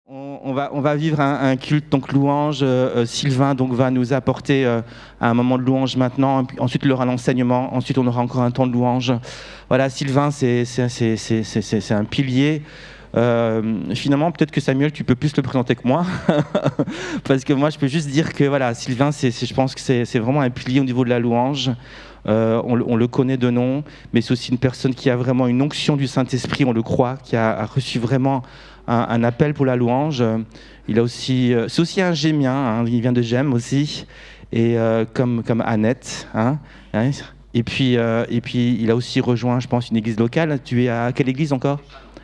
On va vivre un culte donc louange. Sylvain donc va nous apporter un moment de louange maintenant. Puis ensuite il y aura l'enseignement. Ensuite on aura encore un temps de louange. Voilà, Sylvain c'est un pilier. Finalement peut-être que Samuel tu peux plus le présenter que moi parce que moi je peux juste dire que voilà, Sylvain je pense que c'est vraiment un pilier au niveau de la louange. On le connaît de nom, mais c'est aussi une personne qui a vraiment une onction du Saint-Esprit, on le croit, qui a reçu vraiment un appel pour la louange. Il a aussi, c'est aussi un Gémien, hein, il vient de Gêmes aussi, et comme Annette. Hein. Et puis il a aussi rejoint, je pense, une église locale. Tu es à quelle église encore ?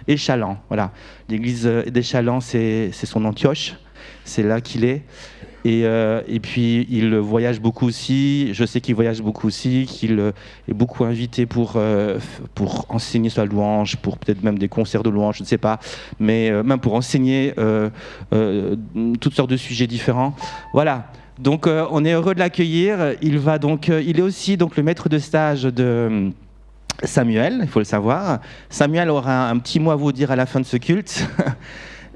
Échalant, voilà. L'église d'Échalant, c'est son Antioche, c'est là qu'il est. Et puis il voyage beaucoup aussi, je sais qu'il voyage beaucoup aussi, qu'il est beaucoup invité pour enseigner sa louange, pour peut-être même des concerts de louange, je ne sais pas, mais même pour enseigner toutes sortes de sujets différents. Voilà, donc on est heureux de l'accueillir. Il est aussi donc, le maître de stage de Samuel, il faut le savoir. Samuel aura un petit mot à vous dire à la fin de ce culte.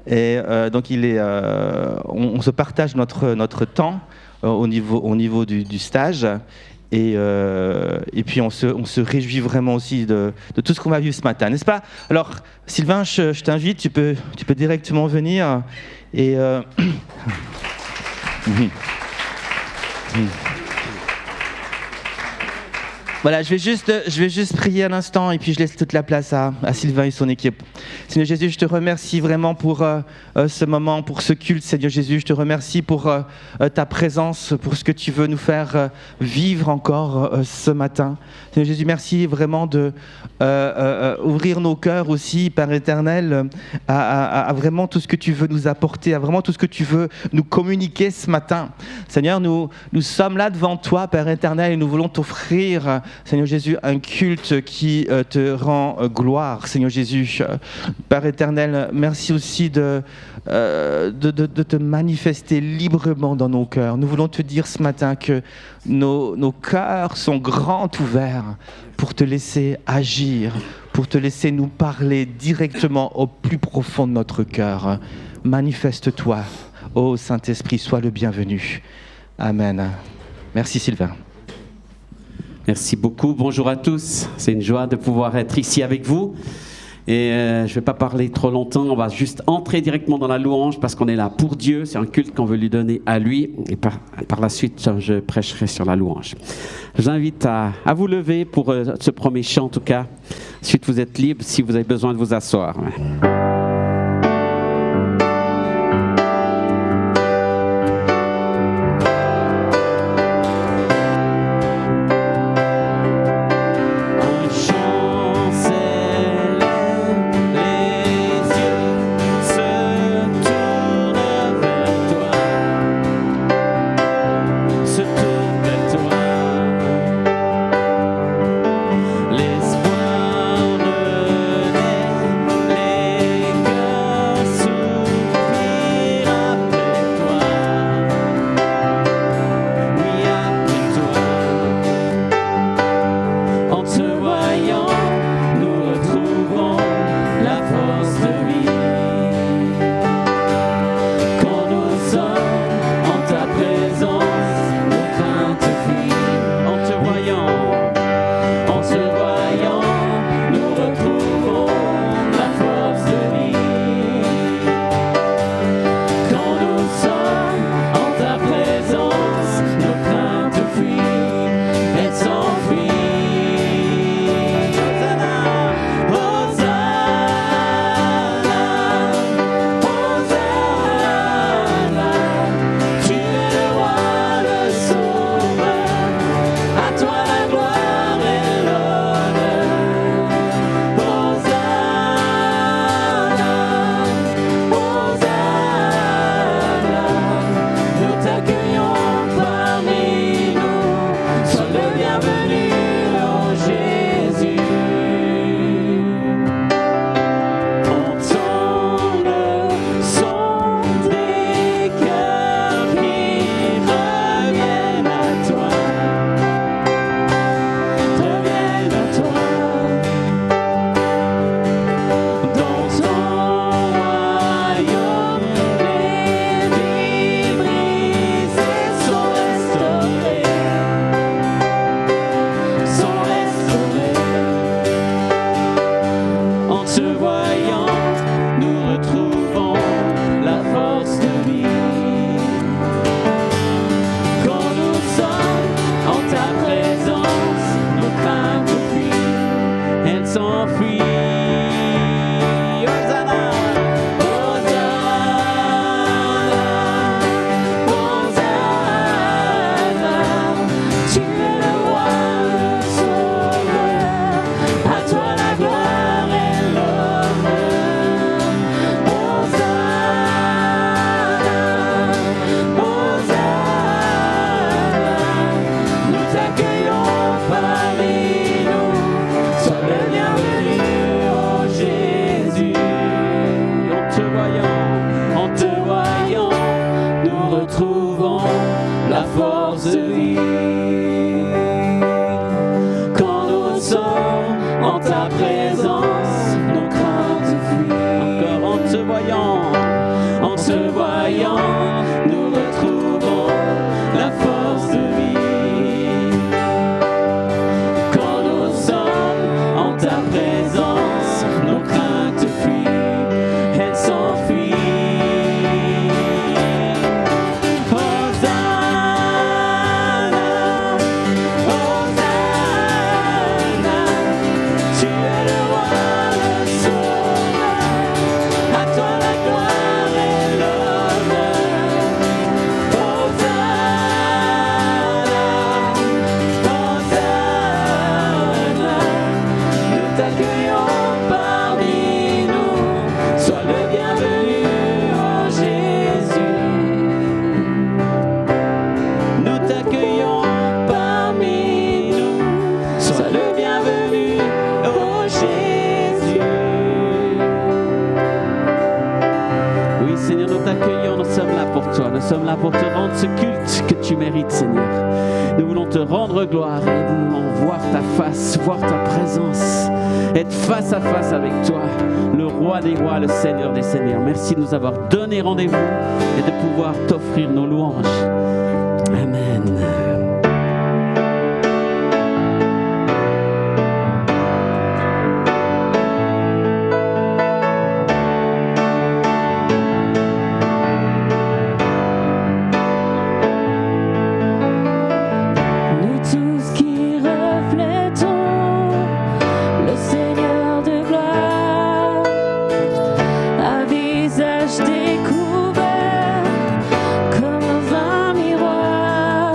Et donc on se partage notre temps au niveau du stage et puis on se réjouit vraiment aussi de tout ce qu'on va vivre ce matin, n'est-ce pas ? Alors Sylvain, je t'invite, tu peux directement venir et Voilà, je vais juste prier un instant et puis je laisse toute la place à Sylvain et son équipe. Seigneur Jésus, je te remercie vraiment pour ce moment, pour ce culte, Seigneur Jésus. Je te remercie pour ta présence, pour ce que tu veux nous faire vivre encore ce matin. Seigneur Jésus, merci vraiment de ouvrir nos cœurs aussi, Père éternel, à vraiment tout ce que tu veux nous apporter, à vraiment tout ce que tu veux nous communiquer ce matin. Seigneur, nous sommes là devant toi, Père éternel, et nous voulons t'offrir, Seigneur Jésus, un culte qui te rend gloire, Seigneur Jésus. Père éternel, merci aussi de te manifester librement dans nos cœurs. Nous voulons te dire ce matin que nos cœurs sont grands ouverts pour te laisser agir, pour te laisser nous parler directement au plus profond de notre cœur. Manifeste-toi, ô Saint-Esprit, sois le bienvenu. Amen. Merci Sylvain. Merci beaucoup, bonjour à tous, c'est une joie de pouvoir être ici avec vous et je ne vais pas parler trop longtemps, on va juste entrer directement dans la louange parce qu'on est là pour Dieu, c'est un culte qu'on veut lui donner à lui et par la suite je prêcherai sur la louange. Je vous invite à vous lever pour ce premier chant en tout cas, ensuite vous êtes libre si vous avez besoin de vous asseoir. L'espoir ne naît toi. Nous sommes là pour te rendre ce culte que tu mérites, Seigneur. Nous voulons te rendre gloire et nous voulons voir ta face, voir ta présence, être face à face avec toi, le roi des rois, le Seigneur des seigneurs. Merci de nous avoir donné rendez-vous et de pouvoir t'offrir nos louanges. Amen. Découvert comme dans un miroir.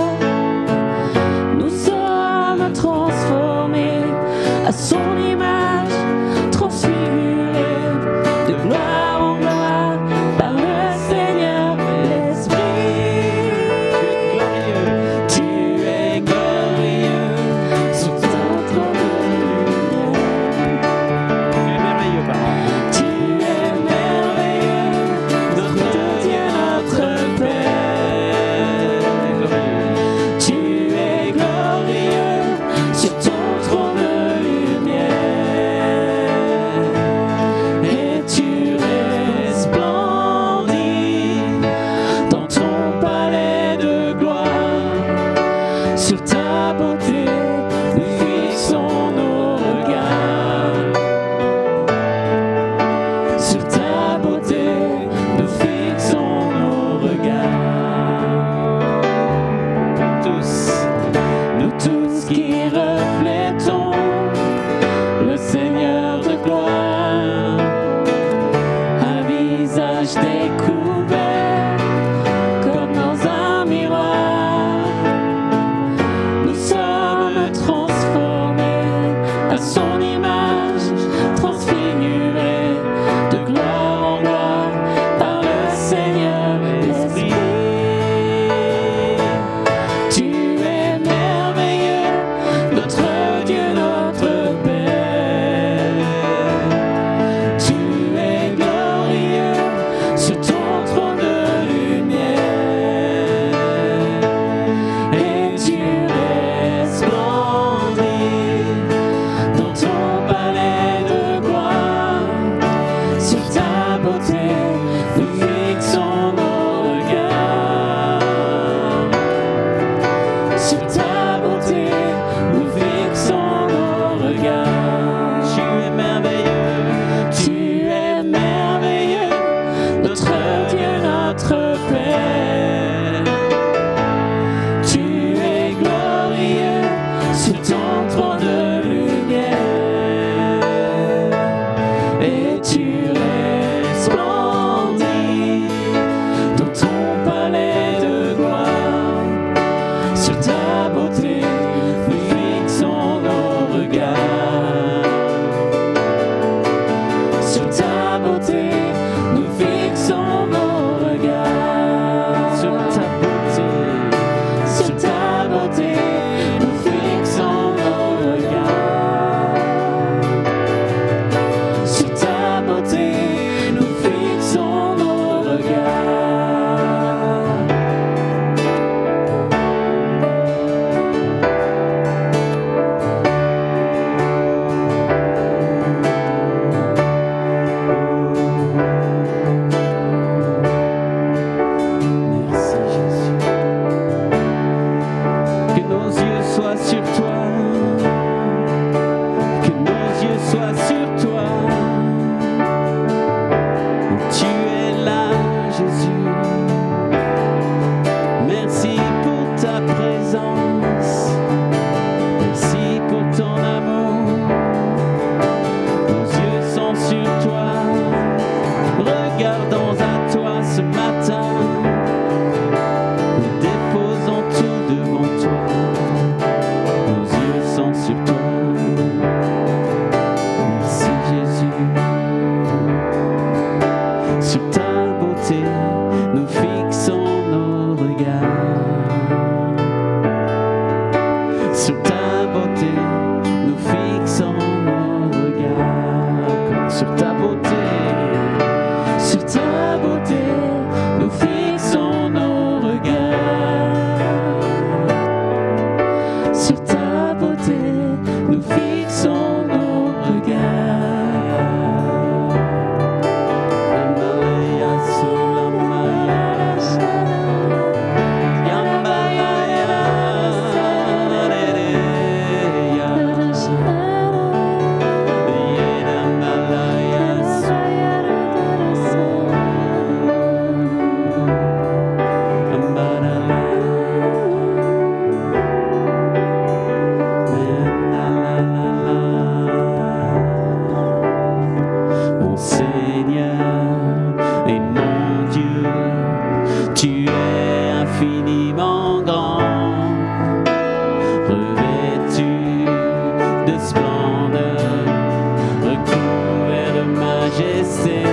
majesté.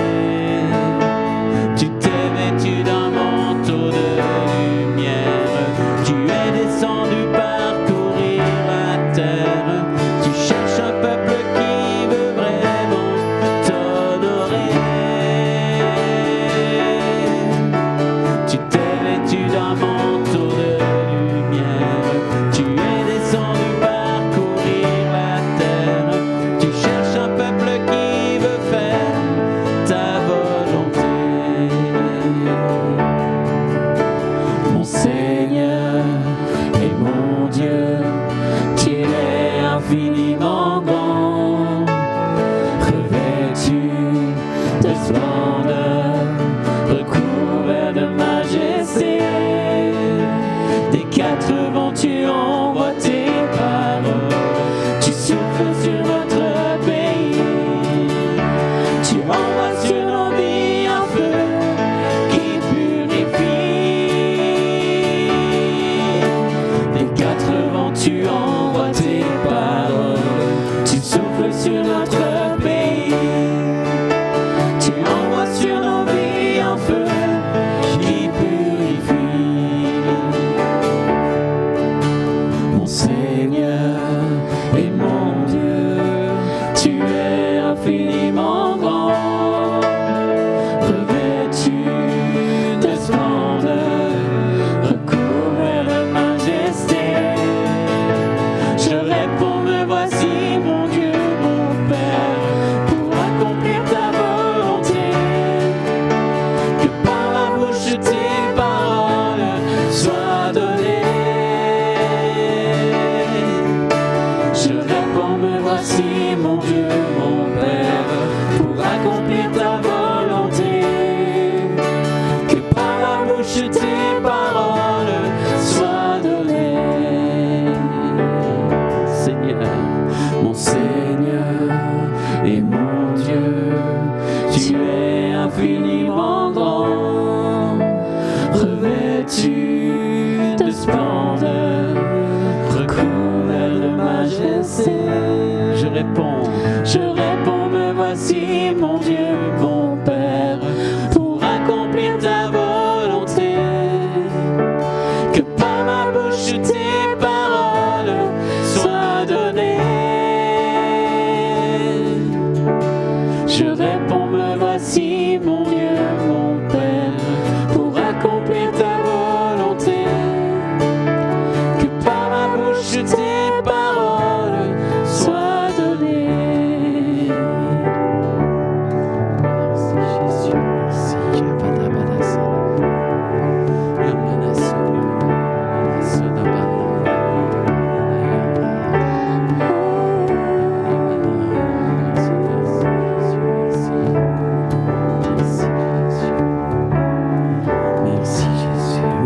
Tu t'es vêtu d'un manteau de lumière. Tu es descendu parcourir la terre. Tu cherches un peuple qui veut vraiment t'honorer. Tu t'es vêtu d'un manteau de lumière. Tu es descendu parcourir la terre. Tu cherches un peuple qui veut faire ta volonté. Mon Seigneur et mon Dieu, tu es infiniment grand, revêtu de splendeur, recouvert de majesté. Des quatre vents tu envoies tes paroles, tu souffles sur notre pays, tu envoies sur nos vies un feu qui purifie. Des quatre vents tu envoies tes paroles, tu souffles sur notre pays, tu envoies sur nos vies un feu qui purifie. Mon Seigneur et mon Dieu, tu es infiniment grand, revêtu de splendeur, recouvert de majesté. Je réponds, me voici mon Dieu, mon Père, pour accomplir ta volonté. Que par la bouche tes paroles soient données. Je réponds, me voici mon Dieu, mon Père, pour accomplir ta volonté. Que par la bouche tes paroles soient données. Seigneur, mon Seigneur et mon Dieu, tu es infiniment grand, revêtu de splendeur, recouvert de majesté. Je réponds, me voici mon Dieu, mon Père, pour accomplir ta volonté. Que par ma bouche tes paroles soient données. Je réponds, me voici mon Dieu, mon Père, pour accomplir ta volonté. Que par ma bouche tes paroles soient données. Merci Jésus, merci.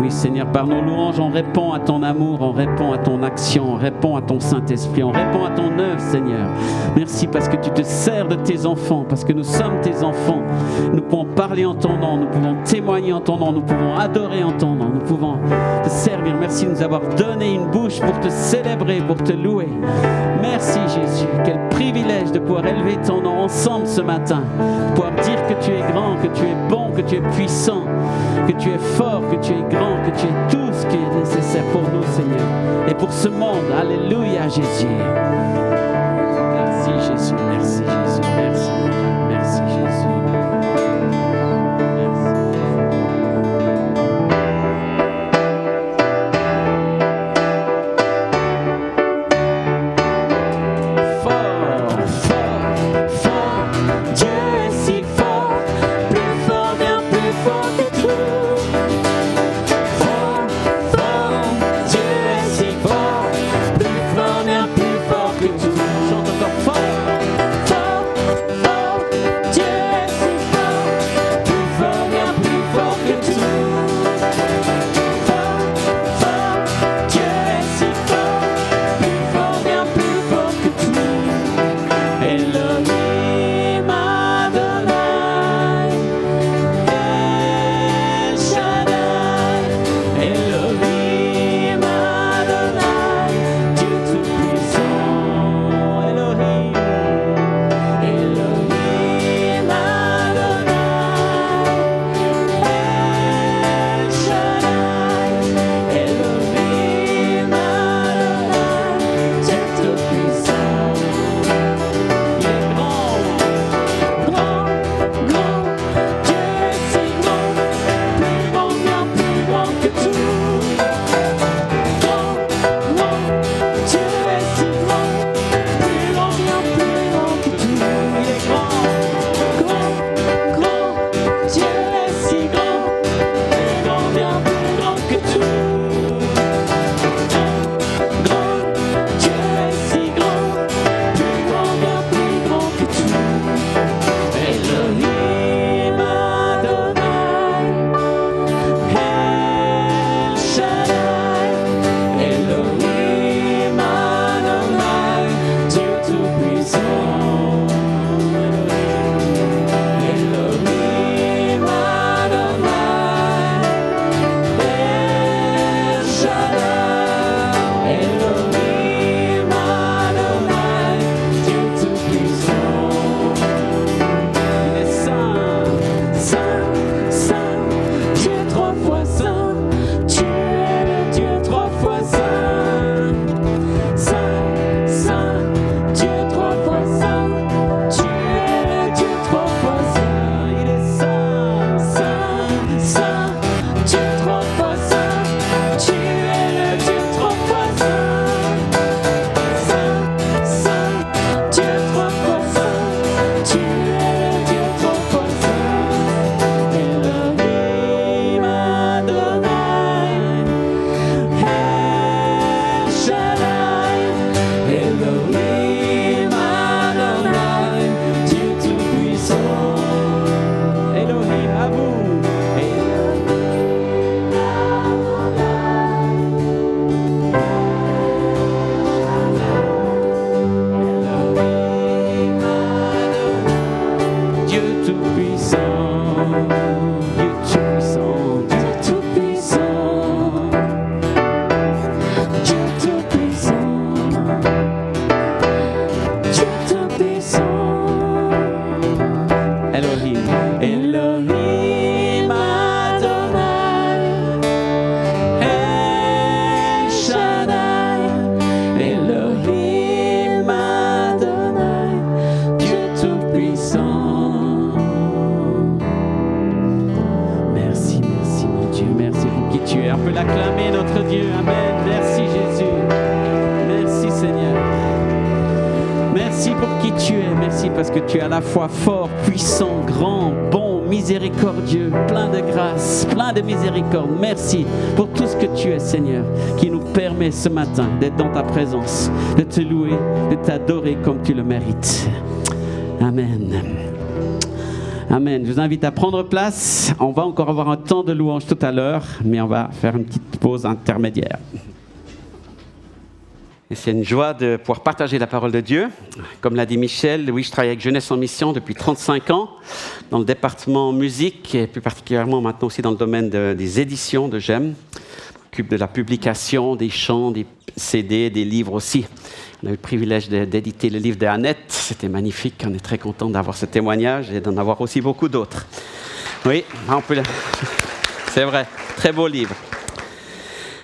Oui Seigneur, par nos louanges, on répond à ton amour, on répond à ton action, on répond à ton Saint-Esprit, on répond à ton œuvre, Seigneur. Merci parce que tu te sers de tes enfants, parce que nous sommes tes enfants. Nous pouvons parler en ton nom, nous pouvons témoigner en ton nom, nous pouvons adorer en ton nom, nous pouvons te servir. Merci de nous avoir donné une bouche pour te célébrer, pour te louer. Merci Jésus, quel privilège de pouvoir élever ton nom ensemble ce matin, de pouvoir dire que tu es grand, que tu es bon, que tu es puissant, que tu es fort, que tu es grand, que tu es tout ce qui est nécessaire pour nous, Seigneur, et pour ce monde. Alléluia, Jésus. Merci, Jésus. Merci, Jésus. Merci, mon Dieu. Merci, Jésus. Tout. peut l'acclamer, notre Dieu. Amen. Merci Jésus. Merci Seigneur. Merci pour qui tu es. Merci parce que tu es à la fois fort, puissant, grand, bon, miséricordieux, plein de grâce, plein de miséricorde. Merci pour tout ce que tu es, Seigneur, qui nous permet ce matin d'être dans ta présence, de te louer, de t'adorer comme tu le mérites. Amen. Amen. Je vous invite à prendre place. On va encore avoir un temps de louange tout à l'heure, mais on va faire une petite pause intermédiaire. Et c'est une joie de pouvoir partager la parole de Dieu. Comme l'a dit Michel, oui, je travaille avec Jeunesse en Mission depuis 35 ans, dans le département musique, et plus particulièrement maintenant aussi dans le domaine des éditions de GEM. Je m'occupe de la publication, des chants, des CD, des livres aussi. On a eu le privilège d'éditer le livre d'Annette. C'était magnifique. On est très content d'avoir ce témoignage et d'en avoir aussi beaucoup d'autres. Oui, on peut... c'est vrai. Très beau livre.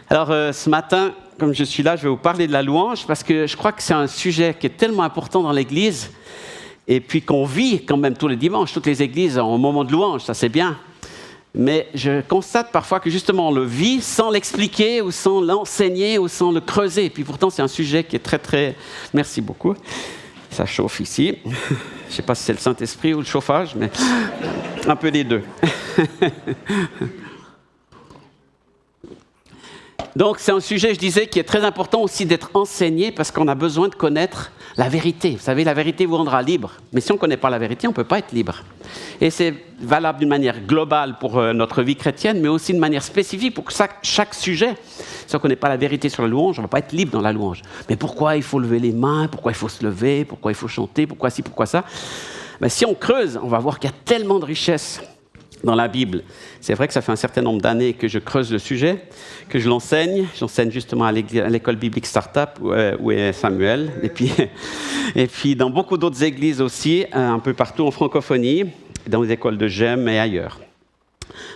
Alors, ce matin, comme je suis là, je vais vous parler de la louange parce que je crois que c'est un sujet qui est tellement important dans l'Église et puis qu'on vit quand même tous les dimanches. Toutes les églises ont un moment de louange, ça c'est bien. Mais je constate parfois que justement on le vit sans l'expliquer ou sans l'enseigner ou sans le creuser. Et puis pourtant c'est un sujet qui est très très... Merci beaucoup. Ça chauffe ici. Je ne sais pas si c'est le Saint-Esprit ou le chauffage, mais un peu des deux. Donc c'est un sujet, je disais, qui est très important aussi d'être enseigné parce qu'on a besoin de connaître la vérité. Vous savez, la vérité vous rendra libre. Mais si on ne connaît pas la vérité, on ne peut pas être libre. Et c'est valable d'une manière globale pour notre vie chrétienne, mais aussi de manière spécifique pour chaque sujet. Si on ne connaît pas la vérité sur la louange, on ne va pas être libre dans la louange. Mais pourquoi il faut lever les mains? Pourquoi il faut se lever? Pourquoi il faut chanter? Pourquoi ci, pourquoi ça? Ben, si on creuse, on va voir qu'il y a tellement de richesses dans la Bible. C'est vrai que ça fait un certain nombre d'années que je creuse le sujet, que je l'enseigne. J'enseigne justement à l'école biblique Startup, où est Samuel. Et puis dans beaucoup d'autres églises aussi, un peu partout en francophonie, dans les écoles de GEM et ailleurs.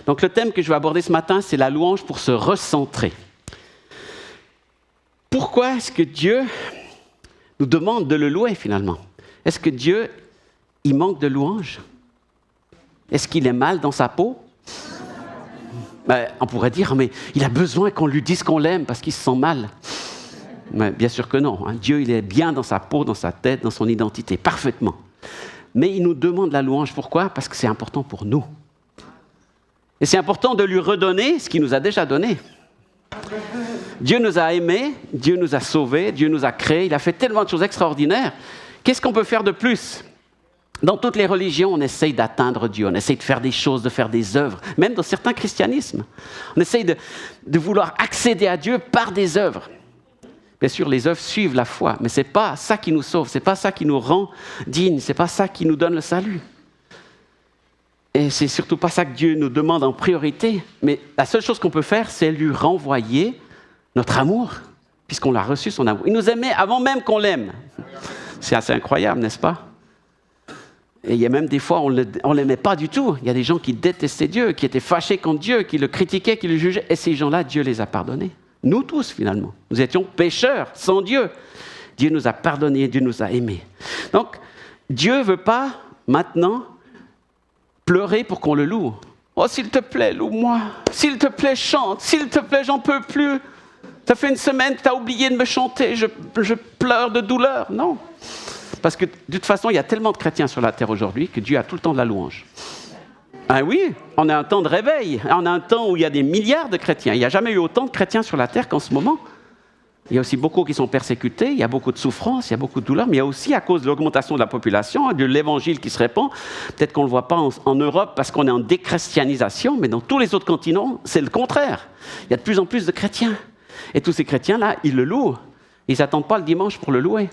Donc le thème que je vais aborder ce matin, c'est la louange pour se recentrer. Pourquoi est-ce que Dieu nous demande de le louer finalement? Est-ce que Dieu, il manque de louange? Est-ce qu'il est mal dans sa peau? Ben, on pourrait dire, mais il a besoin qu'on lui dise qu'on l'aime parce qu'il se sent mal. Mais bien sûr que non. Hein. Dieu, il est bien dans sa peau, dans sa tête, dans son identité, parfaitement. Mais il nous demande la louange. Pourquoi? Parce que c'est important pour nous. Et c'est important de lui redonner ce qu'il nous a déjà donné. Dieu nous a aimés, Dieu nous a sauvés, Dieu nous a créés. Il a fait tellement de choses extraordinaires. Qu'est-ce qu'on peut faire de plus? Dans toutes les religions, on essaye d'atteindre Dieu, on essaye de faire des choses, de faire des œuvres, même dans certains christianismes. On essaye de vouloir accéder à Dieu par des œuvres. Bien sûr, les œuvres suivent la foi, mais ce n'est pas ça qui nous sauve, ce n'est pas ça qui nous rend dignes, ce n'est pas ça qui nous donne le salut. Et c'est surtout pas ça que Dieu nous demande en priorité, mais la seule chose qu'on peut faire, c'est lui renvoyer notre amour, puisqu'on l'a reçu son amour. Il nous aimait avant même qu'on l'aime. C'est assez incroyable, n'est-ce pas? Et il y a même des fois, on ne l'aimait pas du tout. Il y a des gens qui détestaient Dieu, qui étaient fâchés contre Dieu, qui le critiquaient, qui le jugeaient. Et ces gens-là, Dieu les a pardonnés. Nous tous, finalement. Nous étions pécheurs, sans Dieu. Dieu nous a pardonnés, Dieu nous a aimés. Donc, Dieu ne veut pas, maintenant, pleurer pour qu'on le loue. Oh, s'il te plaît, loue-moi. S'il te plaît, chante. S'il te plaît, j'en peux plus. Ça fait une semaine que tu as oublié de me chanter. Je pleure de douleur. Non. Parce que de toute façon, il y a tellement de chrétiens sur la terre aujourd'hui que Dieu a tout le temps de la louange. Ah oui, on a un temps de réveil. On a un temps où il y a des milliards de chrétiens. Il n'y a jamais eu autant de chrétiens sur la terre qu'en ce moment. Il y a aussi beaucoup qui sont persécutés, il y a beaucoup de souffrances, il y a beaucoup de douleurs, mais il y a aussi, à cause de l'augmentation de la population, de l'évangile qui se répand, peut-être qu'on ne le voit pas en Europe parce qu'on est en déchristianisation, mais dans tous les autres continents, c'est le contraire. Il y a de plus en plus de chrétiens. Et tous ces chrétiens-là, ils le louent. Ils n'attendent pas le dimanche pour le louer.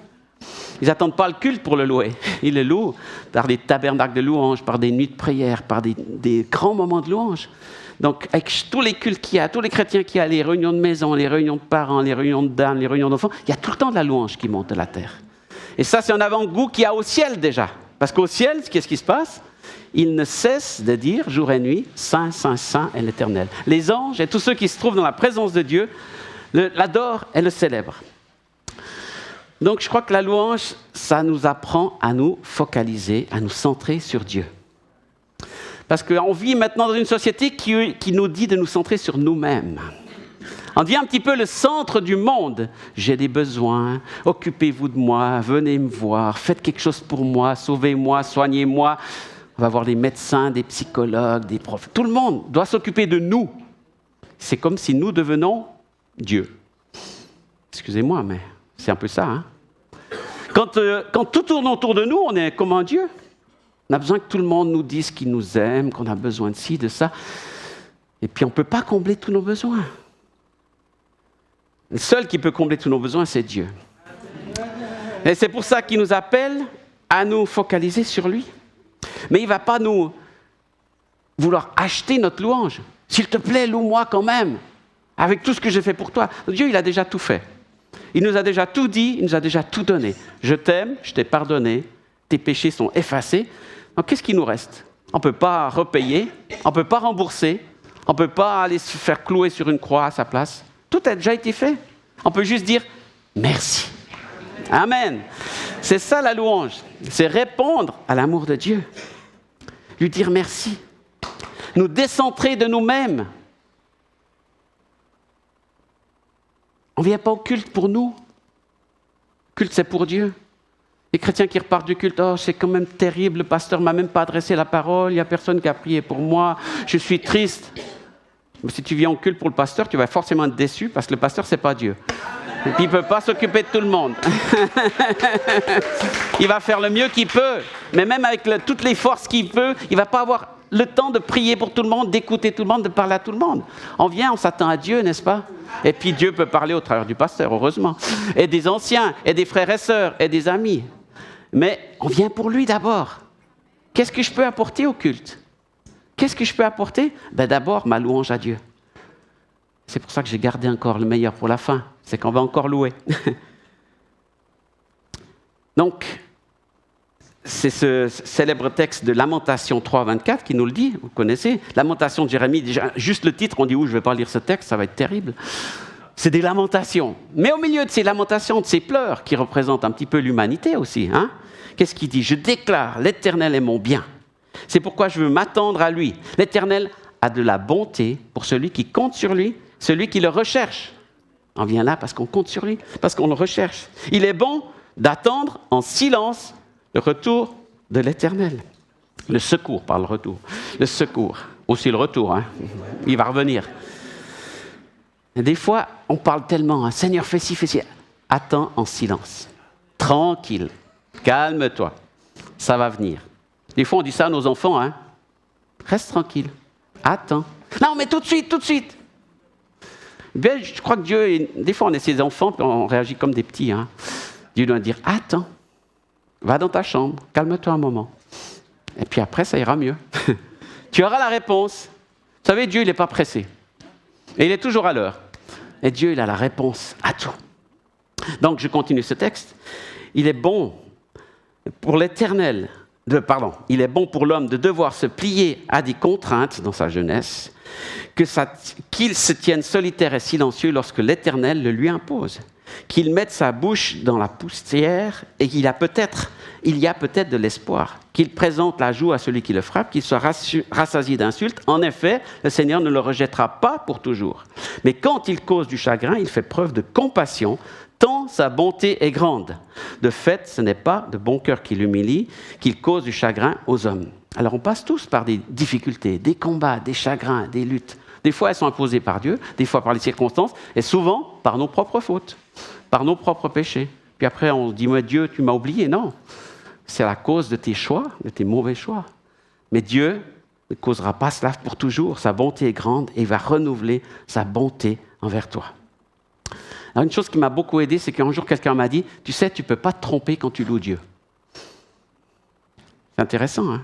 Ils n'attendent pas le culte pour le louer. Ils le louent par des tabernacles de louange, par des nuits de prière, par des grands moments de louange. Donc, avec tous les cultes qu'il y a, tous les chrétiens qu'il y a, les réunions de maison, les réunions de parents, les réunions de dames, les réunions d'enfants, il y a tout le temps de la louange qui monte de la terre. Et ça, c'est un avant-goût qu'il y a au ciel déjà. Parce qu'au ciel, qu'est-ce qui se passe? Il ne cesse de dire, jour et nuit, Saint, Saint, Saint est l'Éternel. Les anges et tous ceux qui se trouvent dans la présence de Dieu l'adorent et le célèbrent. Donc, je crois que la louange, ça nous apprend à nous focaliser, à nous centrer sur Dieu. Parce qu'on vit maintenant dans une société qui nous dit de nous centrer sur nous-mêmes. On devient un petit peu le centre du monde. J'ai des besoins, occupez-vous de moi, venez me voir, faites quelque chose pour moi, sauvez-moi, soignez-moi. On va voir des médecins, des psychologues, des profs. Tout le monde doit s'occuper de nous. C'est comme si nous devenons Dieu. Excusez-moi, mais c'est un peu ça. Hein? Quand tout tourne autour de nous, on est comme un Dieu. On a besoin que tout le monde nous dise qu'il nous aime, qu'on a besoin de ci, de ça. Et puis on ne peut pas combler tous nos besoins. Le seul qui peut combler tous nos besoins, c'est Dieu. Et c'est pour ça qu'il nous appelle à nous focaliser sur lui. Mais il ne va pas nous vouloir acheter notre louange. S'il te plaît, loue-moi quand même, avec tout ce que j'ai fait pour toi. Dieu, il a déjà tout fait. Il nous a déjà tout dit, il nous a déjà tout donné. Je t'aime, je t'ai pardonné, tes péchés sont effacés. Donc qu'est-ce qui nous reste? On ne peut pas repayer, on ne peut pas rembourser, on ne peut pas aller se faire clouer sur une croix à sa place. Tout a déjà été fait. On peut juste dire merci. Amen. C'est ça la louange. C'est répondre à l'amour de Dieu. Lui dire merci. Nous décentrer de nous-mêmes. On ne vient pas au culte pour nous. Le culte, c'est pour Dieu. Les chrétiens qui repartent du culte, oh, c'est quand même terrible, le pasteur ne m'a même pas adressé la parole, il n'y a personne qui a prié pour moi, je suis triste. Mais si tu viens au culte pour le pasteur, tu vas forcément être déçu parce que le pasteur, ce n'est pas Dieu. Et puis, il ne peut pas s'occuper de tout le monde. Il va faire le mieux qu'il peut, mais même avec toutes les forces qu'il peut, il ne va pas avoir le temps de prier pour tout le monde, d'écouter tout le monde, de parler à tout le monde. On vient, on s'attend à Dieu, n'est-ce pas? Et puis Dieu peut parler au travers du pasteur, heureusement, et des anciens, et des frères et sœurs, et des amis. Mais on vient pour lui d'abord. Qu'est-ce que je peux apporter au culte? Qu'est-ce que je peux apporter? D'abord, ma louange à Dieu. C'est pour ça que j'ai gardé encore le meilleur pour la fin. C'est qu'on va encore louer. Donc, c'est ce célèbre texte de Lamentation 3,24 qui nous le dit, vous connaissez. Lamentation de Jérémie, déjà, juste le titre, on dit, je ne vais pas lire ce texte, ça va être terrible. C'est des lamentations. Mais au milieu de ces lamentations, de ces pleurs, qui représentent un petit peu l'humanité aussi, hein, qu'est-ce qu'il dit? Je déclare, l'Éternel est mon bien. C'est pourquoi je veux m'attendre à lui. L'Éternel a de la bonté pour celui qui compte sur lui, celui qui le recherche. On vient là parce qu'on compte sur lui, parce qu'on le recherche. Il est bon d'attendre en silence le retour de l'Éternel. Le secours, par le retour. Le secours, aussi le retour, hein. Il va revenir. Et des fois, on parle tellement, hein, Seigneur, fais ci, fais ci. Attends en silence. Tranquille. Calme-toi. Ça va venir. Des fois, on dit ça à nos enfants, hein. Reste tranquille. Attends. Non, mais tout de suite, tout de suite. Bien, je crois que Dieu, des fois, on est ses enfants, puis on réagit comme des petits, hein. Dieu doit dire, attends. Va dans ta chambre, calme-toi un moment. Et puis après, ça ira mieux. Tu auras la réponse. Vous savez, Dieu, il n'est pas pressé. Et il est toujours à l'heure. Et Dieu, il a la réponse à tout. Donc, je continue ce texte. Il est bon pour l'Éternel, il est bon pour l'homme de devoir se plier à des contraintes dans sa jeunesse, qu'il se tienne solitaire et silencieux lorsque l'Éternel le lui impose. Qu'il mette sa bouche dans la poussière et il y a peut-être de l'espoir. Qu'il présente la joue à celui qui le frappe, qu'il soit rassasié d'insultes. En effet, le Seigneur ne le rejettera pas pour toujours. Mais quand il cause du chagrin, il fait preuve de compassion, tant sa bonté est grande. De fait, ce n'est pas de bon cœur qui l'humilie, qu'il cause du chagrin aux hommes. Alors on passe tous par des difficultés, des combats, des chagrins, des luttes. Des fois, elles sont imposées par Dieu, des fois par les circonstances, et souvent par nos propres fautes, par nos propres péchés. Puis après, on se dit, mais Dieu, tu m'as oublié. Non, c'est la cause de tes choix, de tes mauvais choix. Mais Dieu ne causera pas cela pour toujours. Sa bonté est grande et il va renouveler sa bonté envers toi. Alors, une chose qui m'a beaucoup aidé, c'est qu'un jour, quelqu'un m'a dit, tu sais, tu ne peux pas te tromper quand tu loues Dieu. C'est intéressant, hein?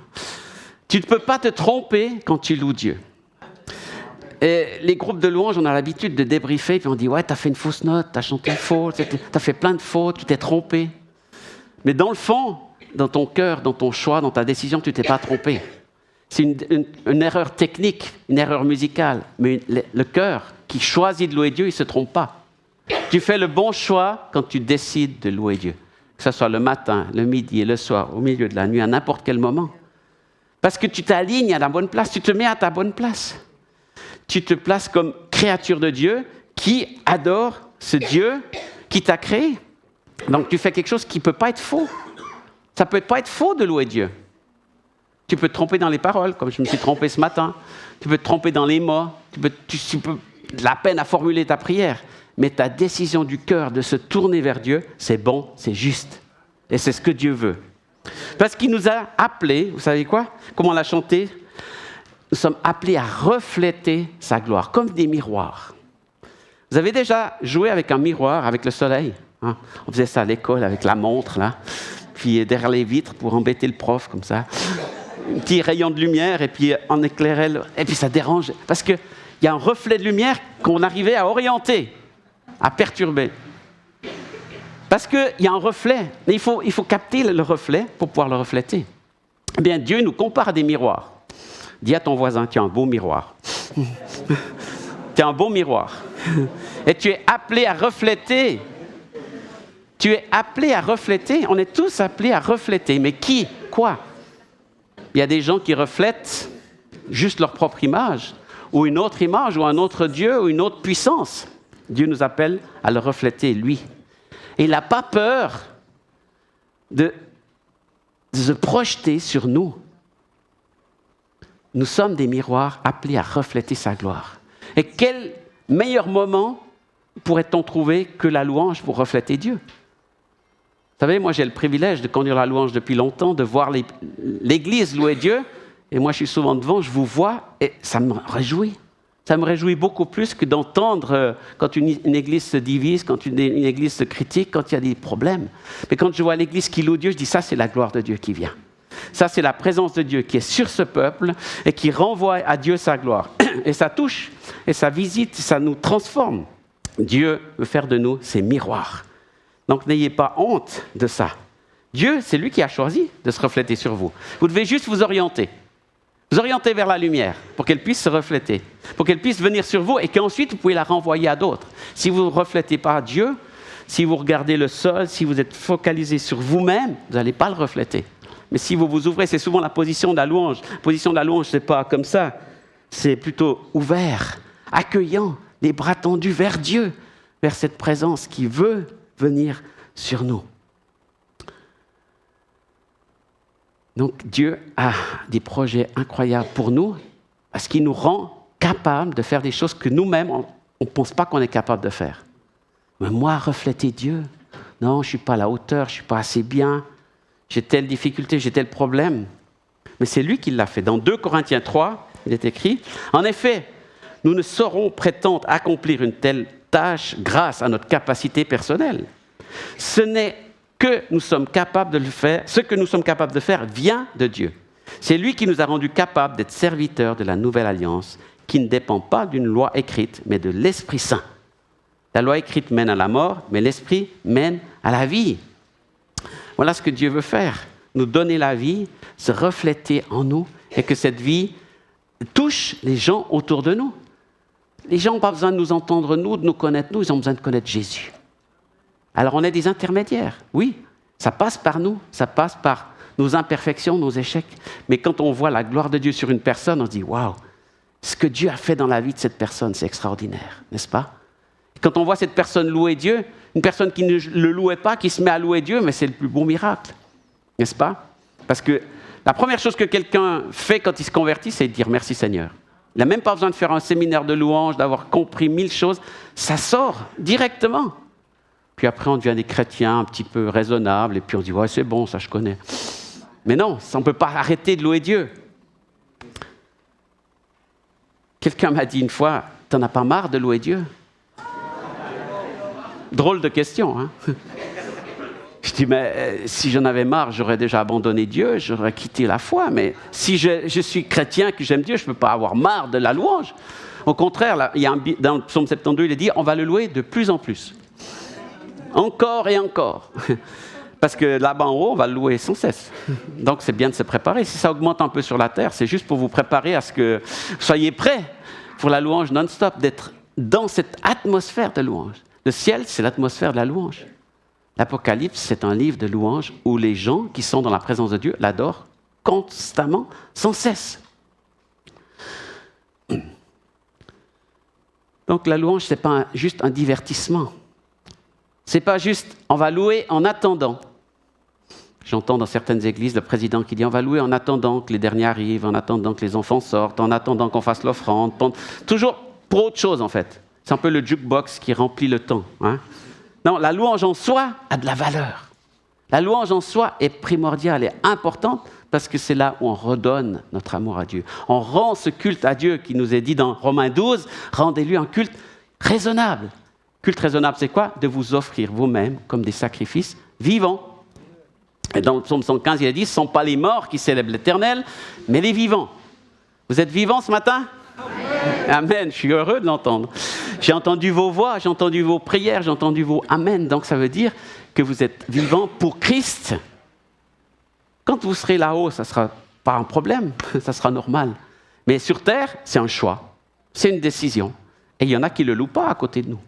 Tu ne peux pas te tromper quand tu loues Dieu. Et les groupes de louanges, on a l'habitude de débriefer, puis on dit, ouais, t'as fait une fausse note, t'as chanté faux, t'as fait plein de fautes, tu t'es trompé. Mais dans le fond, dans ton cœur, dans ton choix, dans ta décision, tu t'es pas trompé. C'est une erreur technique, une erreur musicale, mais le cœur qui choisit de louer Dieu, il ne se trompe pas. Tu fais le bon choix quand tu décides de louer Dieu. Que ce soit le matin, le midi et le soir, au milieu de la nuit, à n'importe quel moment. Parce que tu t'alignes à la bonne place, tu te mets à ta bonne place. Tu te places comme créature de Dieu qui adore ce Dieu qui t'a créé. Donc tu fais quelque chose qui ne peut pas être faux. Ça ne peut pas être faux de louer Dieu. Tu peux te tromper dans les paroles, comme je me suis trompé ce matin. Tu peux te tromper dans les mots. Tu peux la peine à formuler ta prière. Mais ta décision du cœur de se tourner vers Dieu, c'est bon, c'est juste. Et c'est ce que Dieu veut. Parce qu'il nous a appelés, vous savez quoi? Comment on l'a chanté? Nous sommes appelés à refléter sa gloire, comme des miroirs. Vous avez déjà joué avec un miroir, avec le soleil, hein? On faisait ça à l'école avec la montre, là. Puis derrière les vitres pour embêter le prof, comme ça. Un petit rayon de lumière, et puis on éclairait, et puis ça dérange. Parce qu'il y a un reflet de lumière qu'on arrivait à orienter, à perturber. Parce qu'il y a un reflet, mais il faut capter le reflet pour pouvoir le refléter. Eh bien, Dieu nous compare à des miroirs. Dis à ton voisin, tu as un beau miroir. Tu as un beau miroir. Et tu es appelé à refléter. Tu es appelé à refléter. On est tous appelés à refléter. Mais qui? Quoi? Il y a des gens qui reflètent juste leur propre image, ou une autre image, ou un autre Dieu, ou une autre puissance. Dieu nous appelle à le refléter, lui. Et il n'a pas peur de se projeter sur nous. Nous sommes des miroirs appelés à refléter sa gloire. Et quel meilleur moment pourrait-on trouver que la louange pour refléter Dieu? Vous savez, moi j'ai le privilège de conduire la louange depuis longtemps, de voir l'Église louer Dieu. Et moi je suis souvent devant, je vous vois et ça me réjouit. Ça me réjouit beaucoup plus que d'entendre quand une église se divise, quand une église se critique, quand il y a des problèmes. Mais quand je vois l'église qui loue Dieu, je dis ça c'est la gloire de Dieu qui vient. Ça c'est la présence de Dieu qui est sur ce peuple et qui renvoie à Dieu sa gloire. Et ça touche, et ça visite, ça nous transforme. Dieu veut faire de nous ses miroirs. Donc n'ayez pas honte de ça. Dieu, c'est lui qui a choisi de se refléter sur vous. Vous devez juste vous orienter. Vous orienter vers la lumière pour qu'elle puisse se refléter, pour qu'elle puisse venir sur vous et qu'ensuite vous pouvez la renvoyer à d'autres. Si vous ne reflétez pas Dieu, si vous regardez le sol, si vous êtes focalisé sur vous-même, vous n'allez pas le refléter. Mais si vous vous ouvrez, c'est souvent la position de la louange. La position de la louange, ce n'est pas comme ça. C'est plutôt ouvert, accueillant, les bras tendus vers Dieu, vers cette présence qui veut venir sur nous. Donc Dieu a des projets incroyables pour nous parce qu'il nous rend capables de faire des choses que nous-mêmes, on ne pense pas qu'on est capable de faire. Mais moi, refléter Dieu, non, je ne suis pas à la hauteur, je ne suis pas assez bien, j'ai telle difficulté, j'ai tel problème. Mais c'est lui qui l'a fait. Dans 2 Corinthiens 3, il est écrit, « En effet, nous ne saurons prétendre accomplir une telle tâche grâce à notre capacité personnelle. Ce n'est que nous sommes capables de le faire, ce que nous sommes capables de faire vient de Dieu. C'est lui qui nous a rendus capables d'être serviteurs de la nouvelle alliance, qui ne dépend pas d'une loi écrite, mais de l'Esprit Saint. La loi écrite mène à la mort, mais l'Esprit mène à la vie. Voilà ce que Dieu veut faire, nous donner la vie, se refléter en nous, et que cette vie touche les gens autour de nous. Les gens n'ont pas besoin de nous entendre, nous, de nous connaître, nous, ils ont besoin de connaître Jésus. Alors on est des intermédiaires, oui, ça passe par nous, ça passe par nos imperfections, nos échecs. Mais quand on voit la gloire de Dieu sur une personne, on se dit « Waouh, ce que Dieu a fait dans la vie de cette personne, c'est extraordinaire, n'est-ce pas ?» Quand on voit cette personne louer Dieu, une personne qui ne le louait pas, qui se met à louer Dieu, mais c'est le plus beau miracle, n'est-ce pas? Parce que la première chose que quelqu'un fait quand il se convertit, c'est de dire « Merci Seigneur ». Il n'a même pas besoin de faire un séminaire de louange, d'avoir compris 1000 choses, ça sort directement. Puis après, on devient des chrétiens un petit peu raisonnables, et puis on dit « Ouais, c'est bon, ça je connais ». Mais non, on ne peut pas arrêter de louer Dieu. Quelqu'un m'a dit une fois « T'en as pas marre de louer Dieu ?» Drôle de question, hein? Je dis « Mais si j'en avais marre, j'aurais déjà abandonné Dieu, j'aurais quitté la foi. Mais si je suis chrétien, que j'aime Dieu, je ne peux pas avoir marre de la louange. » Au contraire, là, il y a dans le psaume 72, il est dit « On va le louer de plus en plus. » Encore et encore. Parce que là-bas en haut, on va le louer sans cesse. Donc c'est bien de se préparer. Si ça augmente un peu sur la terre, c'est juste pour vous préparer à ce que vous soyez prêts pour la louange non-stop, d'être dans cette atmosphère de louange. Le ciel, c'est l'atmosphère de la louange. L'Apocalypse, c'est un livre de louange où les gens qui sont dans la présence de Dieu l'adorent constamment, sans cesse. Donc la louange, ce n'est pas juste un divertissement. Ce n'est pas juste, on va louer en attendant. J'entends dans certaines églises le président qui dit, on va louer en attendant que les derniers arrivent, en attendant que les enfants sortent, en attendant qu'on fasse l'offrande. Toujours pour autre chose, en fait. C'est un peu le jukebox qui remplit le temps. Hein? Non, la louange en soi a de la valeur. La louange en soi est primordiale et importante parce que c'est là où on redonne notre amour à Dieu. On rend ce culte à Dieu qui nous est dit dans Romains 12, rendez-lui un culte raisonnable. Culte raisonnable, c'est quoi? De vous offrir vous-même comme des sacrifices vivants. Et dans le psaume 115, il a dit, ce ne sont pas les morts qui célèbrent l'Éternel, mais les vivants. Vous êtes vivants ce matin? Amen. Amen, je suis heureux de l'entendre. J'ai entendu vos voix, j'ai entendu vos prières, j'ai entendu vos amen. Donc ça veut dire que vous êtes vivants pour Christ. Quand vous serez là-haut, ça ne sera pas un problème, ça sera normal. Mais sur terre, c'est un choix, c'est une décision. Et il y en a qui ne le louent pas à côté de nous.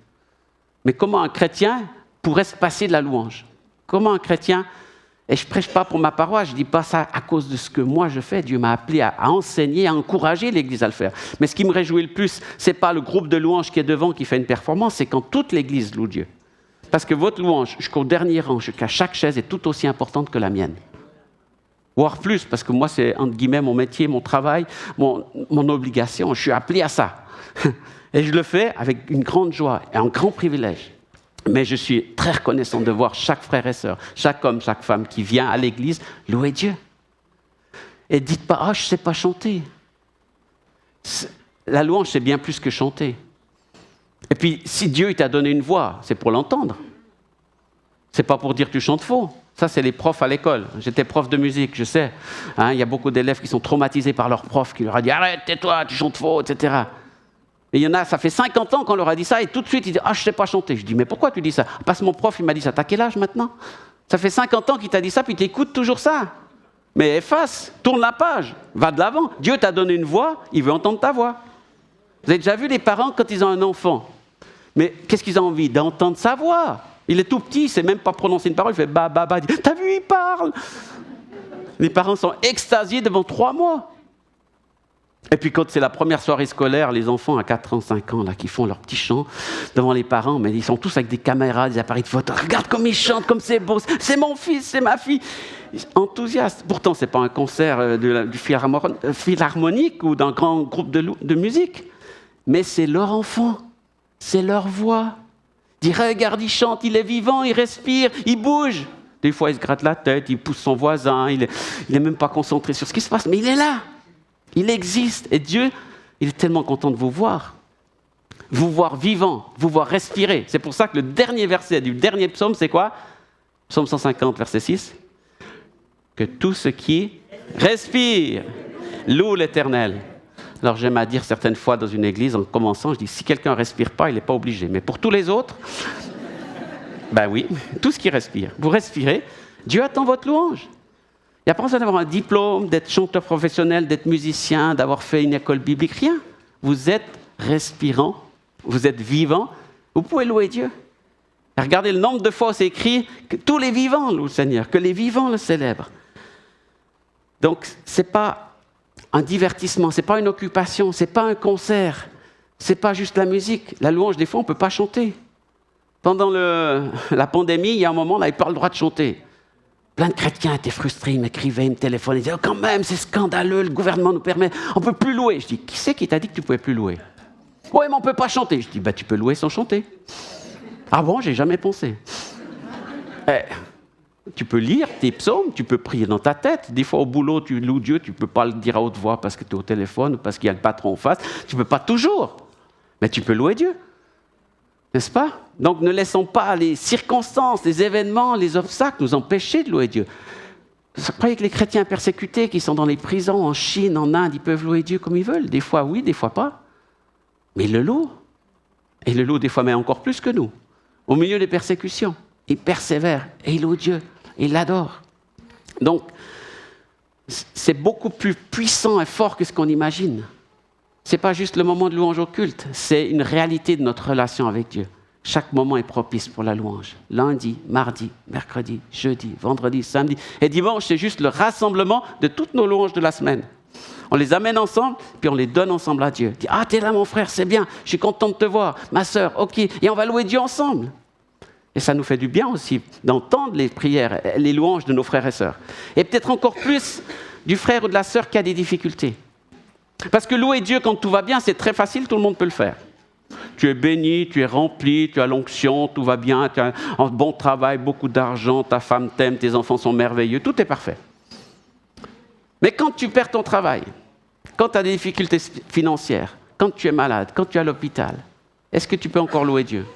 Mais comment un chrétien pourrait se passer de la louange? Comment un chrétien... Et je ne prêche pas pour ma paroisse, je ne dis pas ça à cause de ce que moi je fais. Dieu m'a appelé à enseigner, à encourager l'Église à le faire. Mais ce qui me réjouit le plus, ce n'est pas le groupe de louanges qui est devant qui fait une performance, c'est quand toute l'Église loue Dieu. Parce que votre louange, jusqu'au dernier rang, jusqu'à chaque chaise, est tout aussi importante que la mienne. Voire plus, parce que moi, c'est entre guillemets mon métier, mon travail, mon obligation. Je suis appelé à ça. Et je le fais avec une grande joie et un grand privilège. Mais je suis très reconnaissant de voir chaque frère et sœur, chaque homme, chaque femme qui vient à l'église louer Dieu. Et dites pas, je ne sais pas chanter. La louange, c'est bien plus que chanter. Et puis, si Dieu t'a donné une voix, c'est pour l'entendre. C'est pas pour dire que tu chantes faux. Ça, c'est les profs à l'école. J'étais prof de musique, je sais. Il y a beaucoup d'élèves qui sont traumatisés par leur prof qui leur a dit « Arrête, tais-toi, tu chantes faux, etc. » Et il y en a, ça fait 50 ans qu'on leur a dit ça, et tout de suite, ils disent « Ah, je ne sais pas chanter. » Je dis « Mais pourquoi tu dis ça ?»« Parce que mon prof, il m'a dit ça. T'as quel âge maintenant ? Ça fait 50 ans qu'il t'a dit ça, puis tu écoutes toujours ça. Mais efface, tourne la page, va de l'avant. Dieu t'a donné une voix, il veut entendre ta voix. Vous avez déjà vu les parents quand ils ont un enfant? Mais qu'est-ce qu'ils ont envie? D'entendre sa voix. Il est tout petit, il ne sait même pas prononcer une parole, il fait « Ba, ba, ba ». T'as vu, il parle. Les parents sont extasiés devant 3 mois. Et puis quand c'est la première soirée scolaire, les enfants à 4 ans, 5 ans, là, qui font leur petit chant devant les parents, mais ils sont tous avec des caméras, des appareils de photo. Regarde comme ils chantent, comme c'est beau, c'est mon fils, c'est ma fille. Enthousiastes. Pourtant, ce n'est pas un concert du philharmonique ou d'un grand groupe de musique, mais c'est leur enfant, c'est leur voix. Dis, regarde, il chante, il est vivant, il respire, il bouge. Des fois, il se gratte la tête, il pousse son voisin, il n'est même pas concentré sur ce qui se passe, mais il est là. Il existe. Et Dieu, il est tellement content de vous voir vivant, vous voir respirer. C'est pour ça que le dernier verset du dernier psaume, c'est quoi? Psaume 150, verset 6. Que tout ce qui respire loue l'Éternel. Alors j'aime à dire certaines fois dans une église, en commençant, je dis, si quelqu'un ne respire pas, il n'est pas obligé. Mais pour tous les autres, ben oui, tout ce qui respire. Vous respirez, Dieu attend votre louange. Il n'y a pas besoin d'avoir un diplôme, d'être chanteur professionnel, d'être musicien, d'avoir fait une école biblique, rien. Vous êtes respirant, vous êtes vivant, vous pouvez louer Dieu. Et regardez le nombre de fois où c'est écrit que tous les vivants louent le Seigneur, que les vivants le célèbrent. Donc, ce n'est pas un divertissement, ce n'est pas une occupation, ce n'est pas un concert, ce n'est pas juste la musique. La louange, des fois, on ne peut pas chanter. Pendant la pandémie, il y a un moment, on n'avait pas le droit de chanter. Plein de chrétiens étaient frustrés, ils m'écrivaient, ils me téléphonaient, ils disaient « quand même, c'est scandaleux, le gouvernement nous permet, on ne peut plus louer. » Je dis « qui c'est qui t'a dit que tu ne pouvais plus louer ?»« Oui, mais on ne peut pas chanter. » Je dis « tu peux louer sans chanter. » « Ah bon, j'ai jamais pensé. » Tu peux lire tes psaumes, tu peux prier dans ta tête. Des fois, au boulot, tu loues Dieu, tu ne peux pas le dire à haute voix parce que tu es au téléphone ou parce qu'il y a le patron en face. Tu ne peux pas toujours. Mais tu peux louer Dieu. N'est-ce pas? Donc, ne laissons pas les circonstances, les événements, les obstacles nous empêcher de louer Dieu. Vous croyez que les chrétiens persécutés qui sont dans les prisons en Chine, en Inde, ils peuvent louer Dieu comme ils veulent? Des fois oui, des fois pas. Mais ils le louent. Et ils le louent des fois, mais encore plus que nous. Au milieu des persécutions, ils persévèrent et ils louent Dieu. Ils l'adorent. Donc, c'est beaucoup plus puissant et fort que ce qu'on imagine. Ce n'est pas juste le moment de louange au culte, c'est une réalité de notre relation avec Dieu. Chaque moment est propice pour la louange. Lundi, mardi, mercredi, jeudi, vendredi, samedi et dimanche, c'est juste le rassemblement de toutes nos louanges de la semaine. On les amène ensemble, puis on les donne ensemble à Dieu. Dit, ah, t'es là mon frère, c'est bien, je suis content de te voir, ma sœur, ok. Et on va louer Dieu ensemble. Et ça nous fait du bien aussi d'entendre les prières, les louanges de nos frères et sœurs. Et peut-être encore plus du frère ou de la sœur qui a des difficultés. Parce que louer Dieu quand tout va bien, c'est très facile, tout le monde peut le faire. Tu es béni, tu es rempli, tu as l'onction, tout va bien, tu as un bon travail, beaucoup d'argent, ta femme t'aime, tes enfants sont merveilleux, tout est parfait. Mais quand tu perds ton travail, quand tu as des difficultés financières, quand tu es malade, quand tu es à l'hôpital, est-ce que tu peux encore louer Dieu ?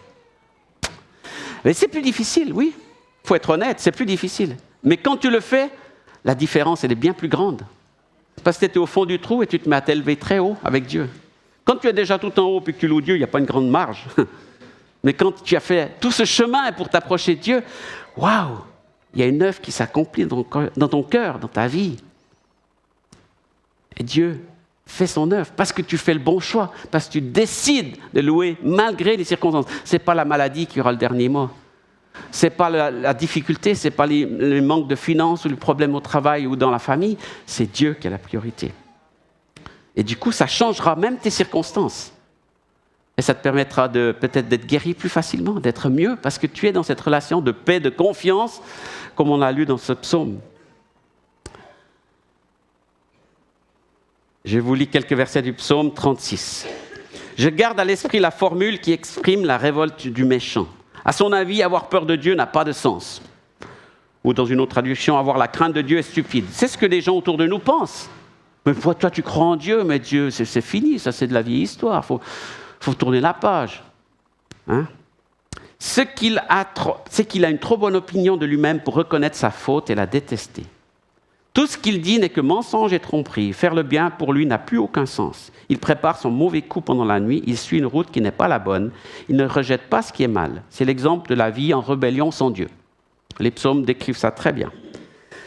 Mais c'est plus difficile, oui. Il faut être honnête, c'est plus difficile. Mais quand tu le fais, la différence, elle est bien plus grande. Parce que tu es au fond du trou et tu te mets à t'élever très haut avec Dieu. Quand tu es déjà tout en haut et que tu loues Dieu, il n'y a pas une grande marge. Mais quand tu as fait tout ce chemin pour t'approcher de Dieu, waouh, il y a une œuvre qui s'accomplit dans ton cœur, dans ta vie. Et Dieu fait son œuvre parce que tu fais le bon choix, parce que tu décides de louer malgré les circonstances. Ce n'est pas la maladie qui aura le dernier mot. Ce n'est pas la difficulté, ce n'est pas le manque de finances ou le problème au travail ou dans la famille. C'est Dieu qui est la priorité. Et du coup, ça changera même tes circonstances. Et ça te permettra peut-être d'être guéri plus facilement, d'être mieux, parce que tu es dans cette relation de paix, de confiance, comme on l'a lu dans ce psaume. Je vous lis quelques versets du psaume 36. Je garde à l'esprit la formule qui exprime la révolte du méchant. À son avis, avoir peur de Dieu n'a pas de sens. Ou dans une autre traduction, avoir la crainte de Dieu est stupide. C'est ce que les gens autour de nous pensent. Mais toi, tu crois en Dieu, mais Dieu, c'est fini, ça c'est de la vieille histoire. Faut tourner la page. Hein? C'est qu'il a une trop bonne opinion de lui-même pour reconnaître sa faute et la détester. Tout ce qu'il dit n'est que mensonge et tromperie. Faire le bien, pour lui, n'a plus aucun sens. Il prépare son mauvais coup pendant la nuit, il suit une route qui n'est pas la bonne, il ne rejette pas ce qui est mal. C'est l'exemple de la vie en rébellion sans Dieu. Les psaumes décrivent ça très bien.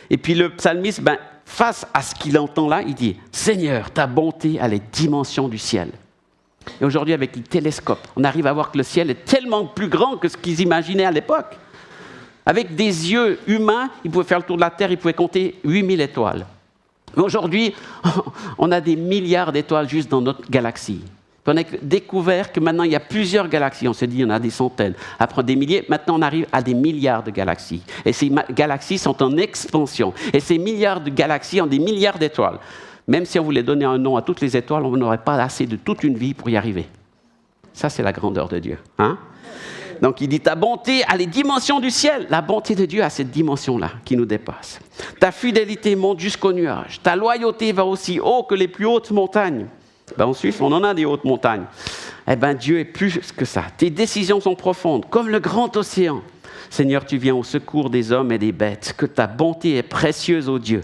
Et puis le psalmiste, face à ce qu'il entend là, il dit « Seigneur, ta bonté a les dimensions du ciel ». Et aujourd'hui, avec les télescopes, on arrive à voir que le ciel est tellement plus grand que ce qu'ils imaginaient à l'époque. Avec des yeux humains, ils pouvaient faire le tour de la Terre, ils pouvaient compter 8000 étoiles. Mais aujourd'hui, on a des milliards d'étoiles juste dans notre galaxie. On a découvert que maintenant, il y a plusieurs galaxies. On s'est dit, il y en a des centaines. Après des milliers, maintenant, on arrive à des milliards de galaxies. Et ces galaxies sont en expansion. Et ces milliards de galaxies ont des milliards d'étoiles. Même si on voulait donner un nom à toutes les étoiles, on n'aurait pas assez de toute une vie pour y arriver. Ça, c'est la grandeur de Dieu. Hein? Donc, il dit, ta bonté a les dimensions du ciel. La bonté de Dieu a cette dimension-là qui nous dépasse. Ta fidélité monte jusqu'aux nuages. Ta loyauté va aussi haut que les plus hautes montagnes. En Suisse, on en a des hautes montagnes. Dieu est plus que ça. Tes décisions sont profondes, comme le grand océan. Seigneur, tu viens au secours des hommes et des bêtes. Que ta bonté est précieuse, ô Dieu.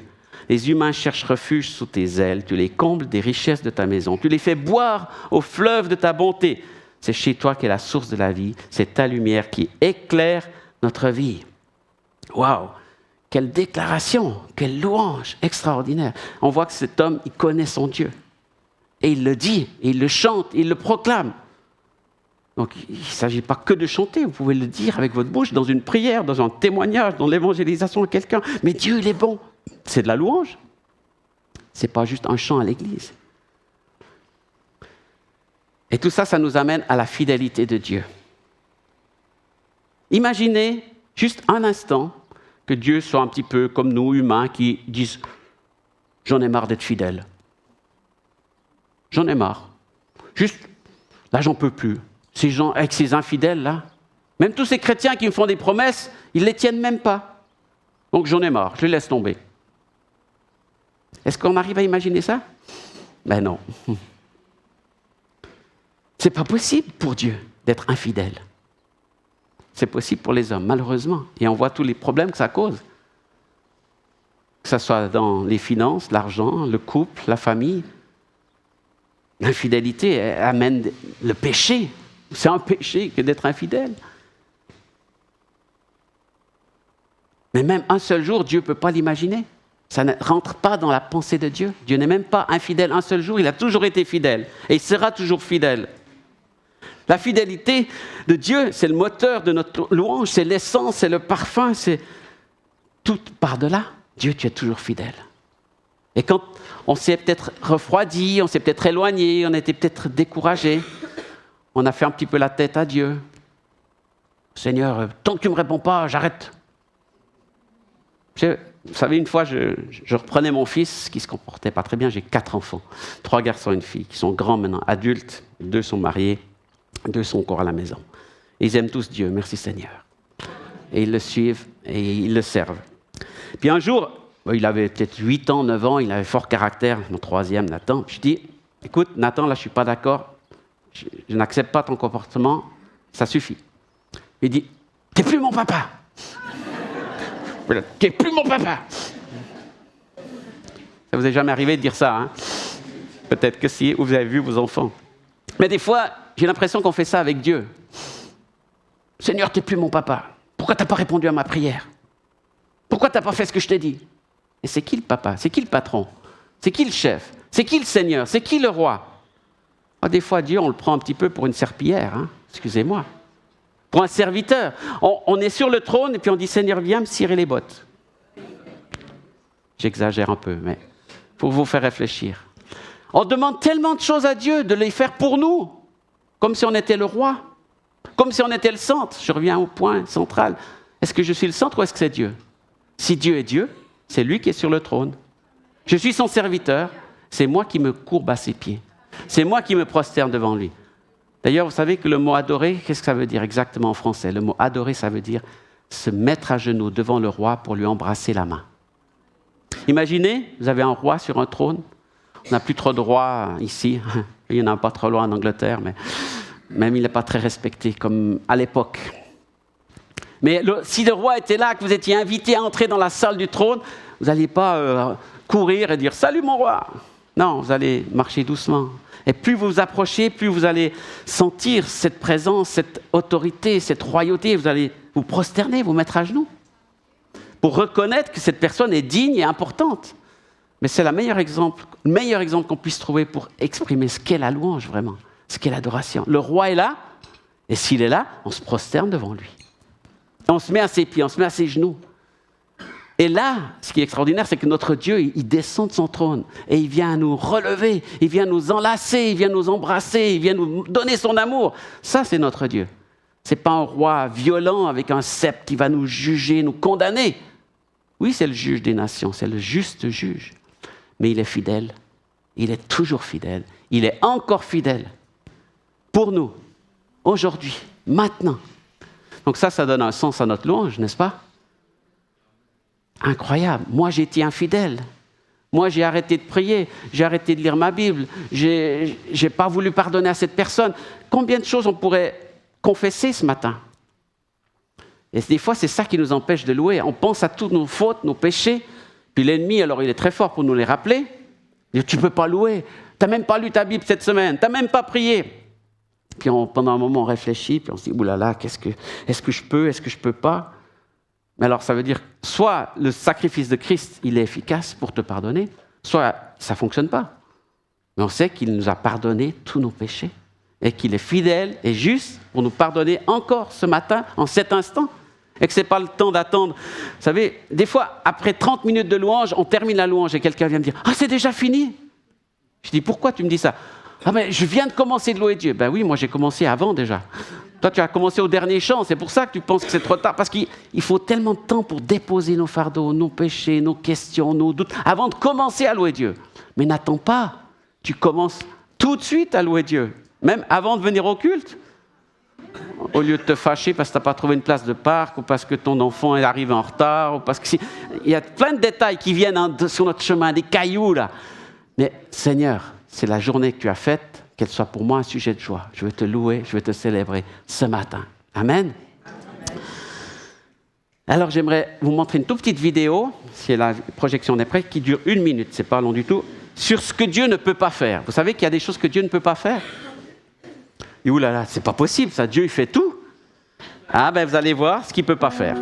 Les humains cherchent refuge sous tes ailes. Tu les combles des richesses de ta maison. Tu les fais boire au fleuve de ta bonté. C'est chez toi qu'est la source de la vie. C'est ta lumière qui éclaire notre vie. Waouh! Quelle déclaration, quelle louange extraordinaire. On voit que cet homme, il connaît son Dieu. Et il le dit, et il le chante, et il le proclame. Donc, il ne s'agit pas que de chanter, vous pouvez le dire avec votre bouche, dans une prière, dans un témoignage, dans l'évangélisation de quelqu'un. Mais Dieu, il est bon. C'est de la louange. Ce n'est pas juste un chant à l'église. Et tout ça, ça nous amène à la fidélité de Dieu. Imaginez juste un instant que Dieu soit un petit peu comme nous, humains, qui disent « J'en ai marre d'être fidèle. J'en ai marre. Juste, là, j'en peux plus. Ces gens, avec ces infidèles-là, même tous ces chrétiens qui me font des promesses, ils ne les tiennent même pas. Donc, j'en ai marre. Je les laisse tomber. » Est-ce qu'on arrive à imaginer ça? Ben non. C'est pas possible pour Dieu d'être infidèle. C'est possible pour les hommes, malheureusement. Et on voit tous les problèmes que ça cause. Que ce soit dans les finances, l'argent, le couple, la famille. L'infidélité amène le péché. C'est un péché que d'être infidèle. Mais même un seul jour, Dieu ne peut pas l'imaginer. Ça ne rentre pas dans la pensée de Dieu. Dieu n'est même pas infidèle un seul jour. Il a toujours été fidèle. Et il sera toujours fidèle. La fidélité de Dieu, c'est le moteur de notre louange. C'est l'essence, c'est le parfum. C'est tout par-delà. Dieu, tu es toujours fidèle. Et quand on s'est peut-être refroidi, on s'est peut-être éloigné, on était peut-être découragé, on a fait un petit peu la tête à Dieu. Seigneur, tant que tu ne me réponds pas, j'arrête. Vous savez, une fois, je reprenais mon fils qui ne se comportait pas très bien. J'ai 4 enfants, 3 garçons et une fille, qui sont grands maintenant, adultes. 2 sont mariés, 2 sont encore à la maison. Et ils aiment tous Dieu, merci Seigneur. Et ils le suivent et ils le servent. Puis un jour, il avait peut-être 8 ans, 9 ans, il avait fort caractère, mon 3e, Nathan. Je dis, écoute, Nathan, là, je ne suis pas d'accord. Je n'accepte pas ton comportement, ça suffit. Il dit, t'es plus mon papa. T'es plus mon papa. Ça vous est jamais arrivé de dire ça, hein? Peut-être que si, ou vous avez vu vos enfants. Mais des fois, j'ai l'impression qu'on fait ça avec Dieu. Seigneur, t'es plus mon papa. Pourquoi t'as pas répondu à ma prière? Pourquoi t'as pas fait ce que je t'ai dit? Et c'est qui le papa? C'est qui le patron? C'est qui le chef? C'est qui le Seigneur? C'est qui le roi? Des fois, Dieu, on le prend un petit peu pour une serpillière, hein? Excusez-moi. Pour un serviteur. On est sur le trône et puis on dit, Seigneur, viens me cirer les bottes. J'exagère un peu, mais pour vous faire réfléchir. On demande tellement de choses à Dieu, de les faire pour nous, comme si on était le roi, comme si on était le centre. Je reviens au point central. Est-ce que je suis le centre ou est-ce que c'est Dieu? Si Dieu est Dieu, c'est lui qui est sur le trône. Je suis son serviteur, c'est moi qui me courbe à ses pieds. C'est moi qui me prosterne devant lui. D'ailleurs, vous savez que le mot adorer, qu'est-ce que ça veut dire exactement en français? Le mot adorer, ça veut dire se mettre à genoux devant le roi pour lui embrasser la main. Imaginez, vous avez un roi sur un trône. On n'a plus trop de rois ici. Il n'y en a pas trop loin en Angleterre, mais même il n'est pas très respecté comme à l'époque. Mais si le roi était là, que vous étiez invité à entrer dans la salle du trône, vous n'alliez pas courir et dire « Salut mon roi !» Non, vous allez marcher doucement. Et plus vous vous approchez, plus vous allez sentir cette présence, cette autorité, cette royauté. Vous allez vous prosterner, vous mettre à genoux pour reconnaître que cette personne est digne et importante. Mais c'est le meilleur exemple qu'on puisse trouver pour exprimer ce qu'est la louange vraiment, ce qu'est l'adoration. Le roi est là, et s'il est là, on se prosterne devant lui. On se met à ses pieds, on se met à ses genoux. Et là, ce qui est extraordinaire, c'est que notre Dieu, il descend de son trône et il vient nous relever, il vient nous enlacer, il vient nous embrasser, il vient nous donner son amour. Ça, c'est notre Dieu. Ce n'est pas un roi violent avec un sceptre qui va nous juger, nous condamner. Oui, c'est le juge des nations, c'est le juste juge. Mais il est fidèle, il est toujours fidèle, il est encore fidèle pour nous, aujourd'hui, maintenant. Donc ça donne un sens à notre louange, n'est-ce pas? Incroyable. Moi, j'ai été infidèle. Moi, j'ai arrêté de prier. J'ai arrêté de lire ma Bible. J'ai pas voulu pardonner à cette personne. Combien de choses on pourrait confesser ce matin? Et des fois, c'est ça qui nous empêche de louer. On pense à toutes nos fautes, nos péchés. Puis l'ennemi, alors, il est très fort pour nous les rappeler. Il dit, tu ne peux pas louer. Tu n'as même pas lu ta Bible cette semaine. Tu n'as même pas prié. Puis pendant un moment, on réfléchit. Puis on se dit, oulala, est-ce que je peux? Est-ce que je ne peux pas? Mais alors, ça veut dire, soit le sacrifice de Christ, il est efficace pour te pardonner, soit ça ne fonctionne pas. Mais on sait qu'il nous a pardonné tous nos péchés et qu'il est fidèle et juste pour nous pardonner encore ce matin, en cet instant, et que ce n'est pas le temps d'attendre. Vous savez, des fois, après 30 minutes de louange, on termine la louange et quelqu'un vient me dire « Ah, c'est déjà fini ?» Je dis « Pourquoi tu me dis ça ?»« Ah, mais je viens de commencer de louer Dieu. » Ben oui, moi j'ai commencé avant déjà. Toi, tu as commencé au dernier chant, c'est pour ça que tu penses que c'est trop tard. Parce qu'il faut tellement de temps pour déposer nos fardeaux, nos péchés, nos questions, nos doutes, avant de commencer à louer Dieu. Mais n'attends pas, tu commences tout de suite à louer Dieu, même avant de venir au culte. Au lieu de te fâcher parce que tu n'as pas trouvé une place de parc, ou parce que ton enfant est arrivé en retard, ou parce que il y a plein de détails qui viennent sur notre chemin, des cailloux là. Mais Seigneur, c'est la journée que tu as faite, qu'elle soit pour moi un sujet de joie. Je veux te louer, je veux te célébrer ce matin. Amen. Alors, j'aimerais vous montrer une toute petite vidéo, si la projection est prête, qui dure 1 minute, c'est pas long du tout, sur ce que Dieu ne peut pas faire. Vous savez qu'il y a des choses que Dieu ne peut pas faire? Et oulala, c'est pas possible, ça. Dieu, il fait tout. Ah, ben, vous allez voir ce qu'il ne peut pas faire.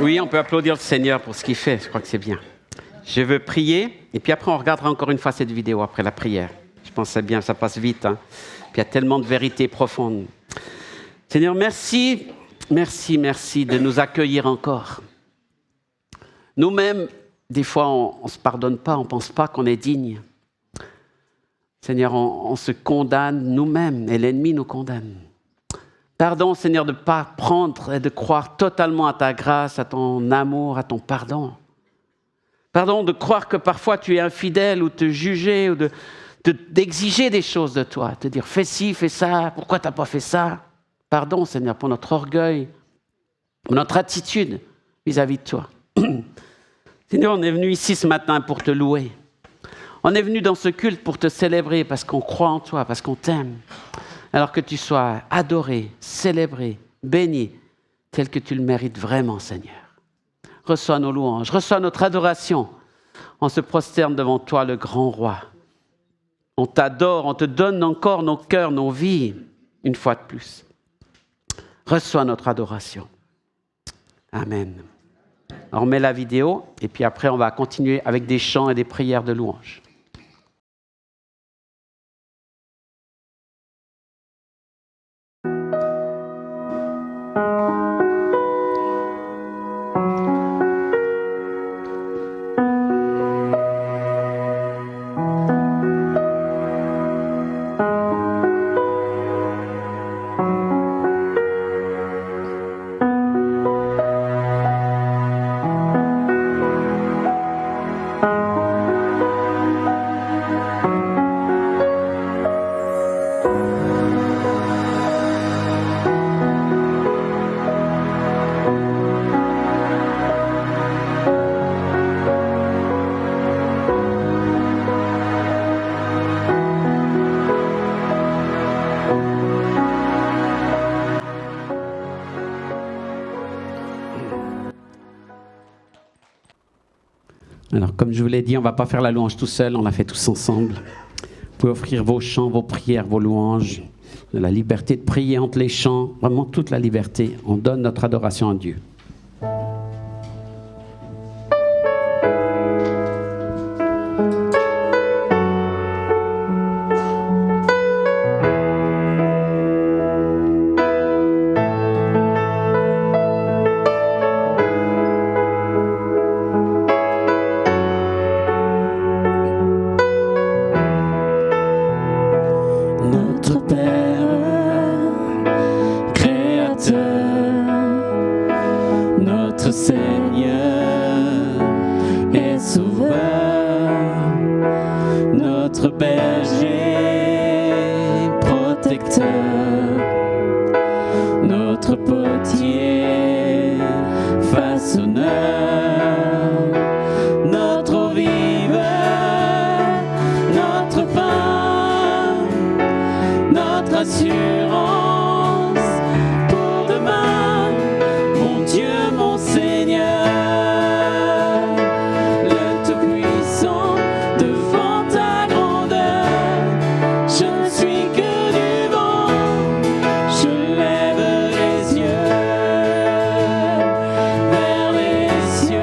Oui, on peut applaudir le Seigneur pour ce qu'il fait. Je crois que c'est bien. Je veux prier, et puis après, on regardera encore une fois cette vidéo après la prière. Je pense que c'est bien, ça passe vite. Hein. Puis il y a tellement de vérités profondes. Seigneur, merci, merci, merci de nous accueillir encore. Nous-mêmes, des fois, on ne se pardonne pas, on ne pense pas qu'on est digne. Seigneur, on se condamne nous-mêmes, et l'ennemi nous condamne. Pardon, Seigneur, de ne pas prendre et de croire totalement à ta grâce, à ton amour, à ton pardon. Pardon de croire que parfois tu es infidèle ou te juger ou d'exiger des choses de toi. Te dire, fais ci, fais ça, pourquoi tu n'as pas fait ça? Pardon, Seigneur, pour notre orgueil, pour notre attitude vis-à-vis de toi. Seigneur, on est venu ici ce matin pour te louer. On est venu dans ce culte pour te célébrer parce qu'on croit en toi, parce qu'on t'aime. Alors que tu sois adoré, célébré, béni, tel que tu le mérites vraiment, Seigneur. Reçois nos louanges, reçois notre adoration. On se prosterne devant toi, le grand roi. On t'adore, on te donne encore nos cœurs, nos vies, une fois de plus. Reçois notre adoration. Amen. On met la vidéo et puis après on va continuer avec des chants et des prières de louange. Alors, comme je vous l'ai dit, on ne va pas faire la louange tout seul, on la fait tous ensemble. Vous pouvez offrir vos chants, vos prières, vos louanges, la liberté de prier entre les chants, vraiment toute la liberté. On donne notre adoration à Dieu. Vers les cieux.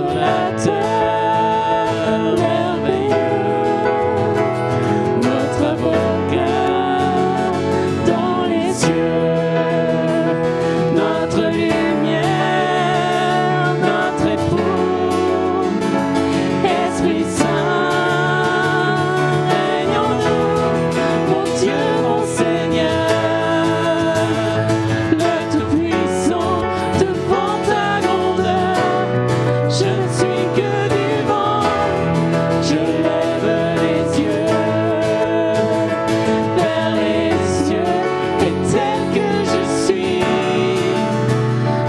consolateur merveilleux, notre avocat dans les cieux, notre lumière, notre époux, Esprit Saint, règne en nous, mon Dieu, mon Seigneur, le Tout-Puissant, devant ta grandeur, je ne suis que du vent, je lève les yeux vers les cieux, et tel que je suis,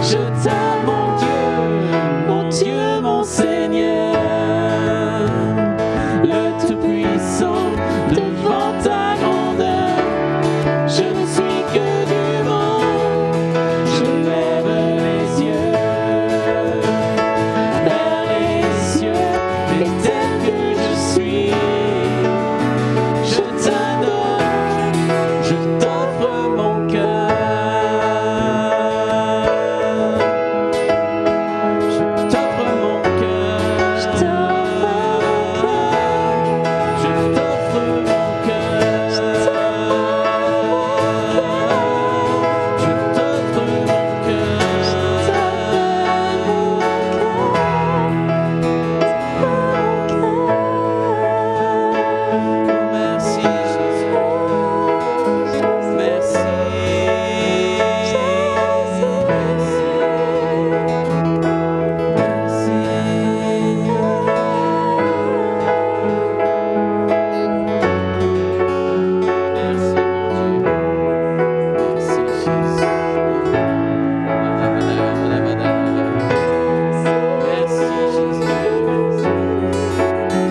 je t'aime, mon Dieu, mon Seigneur, le Tout-Puissant, devant ta grandeur, je ne suis que du vent, je lève les yeux vers les cieux, et tel que je suis, je t'adore, je t'offre mon cœur, je t'offre mon cœur, je t'offre mon cœur, je t'offre mon cœur, merci Jésus,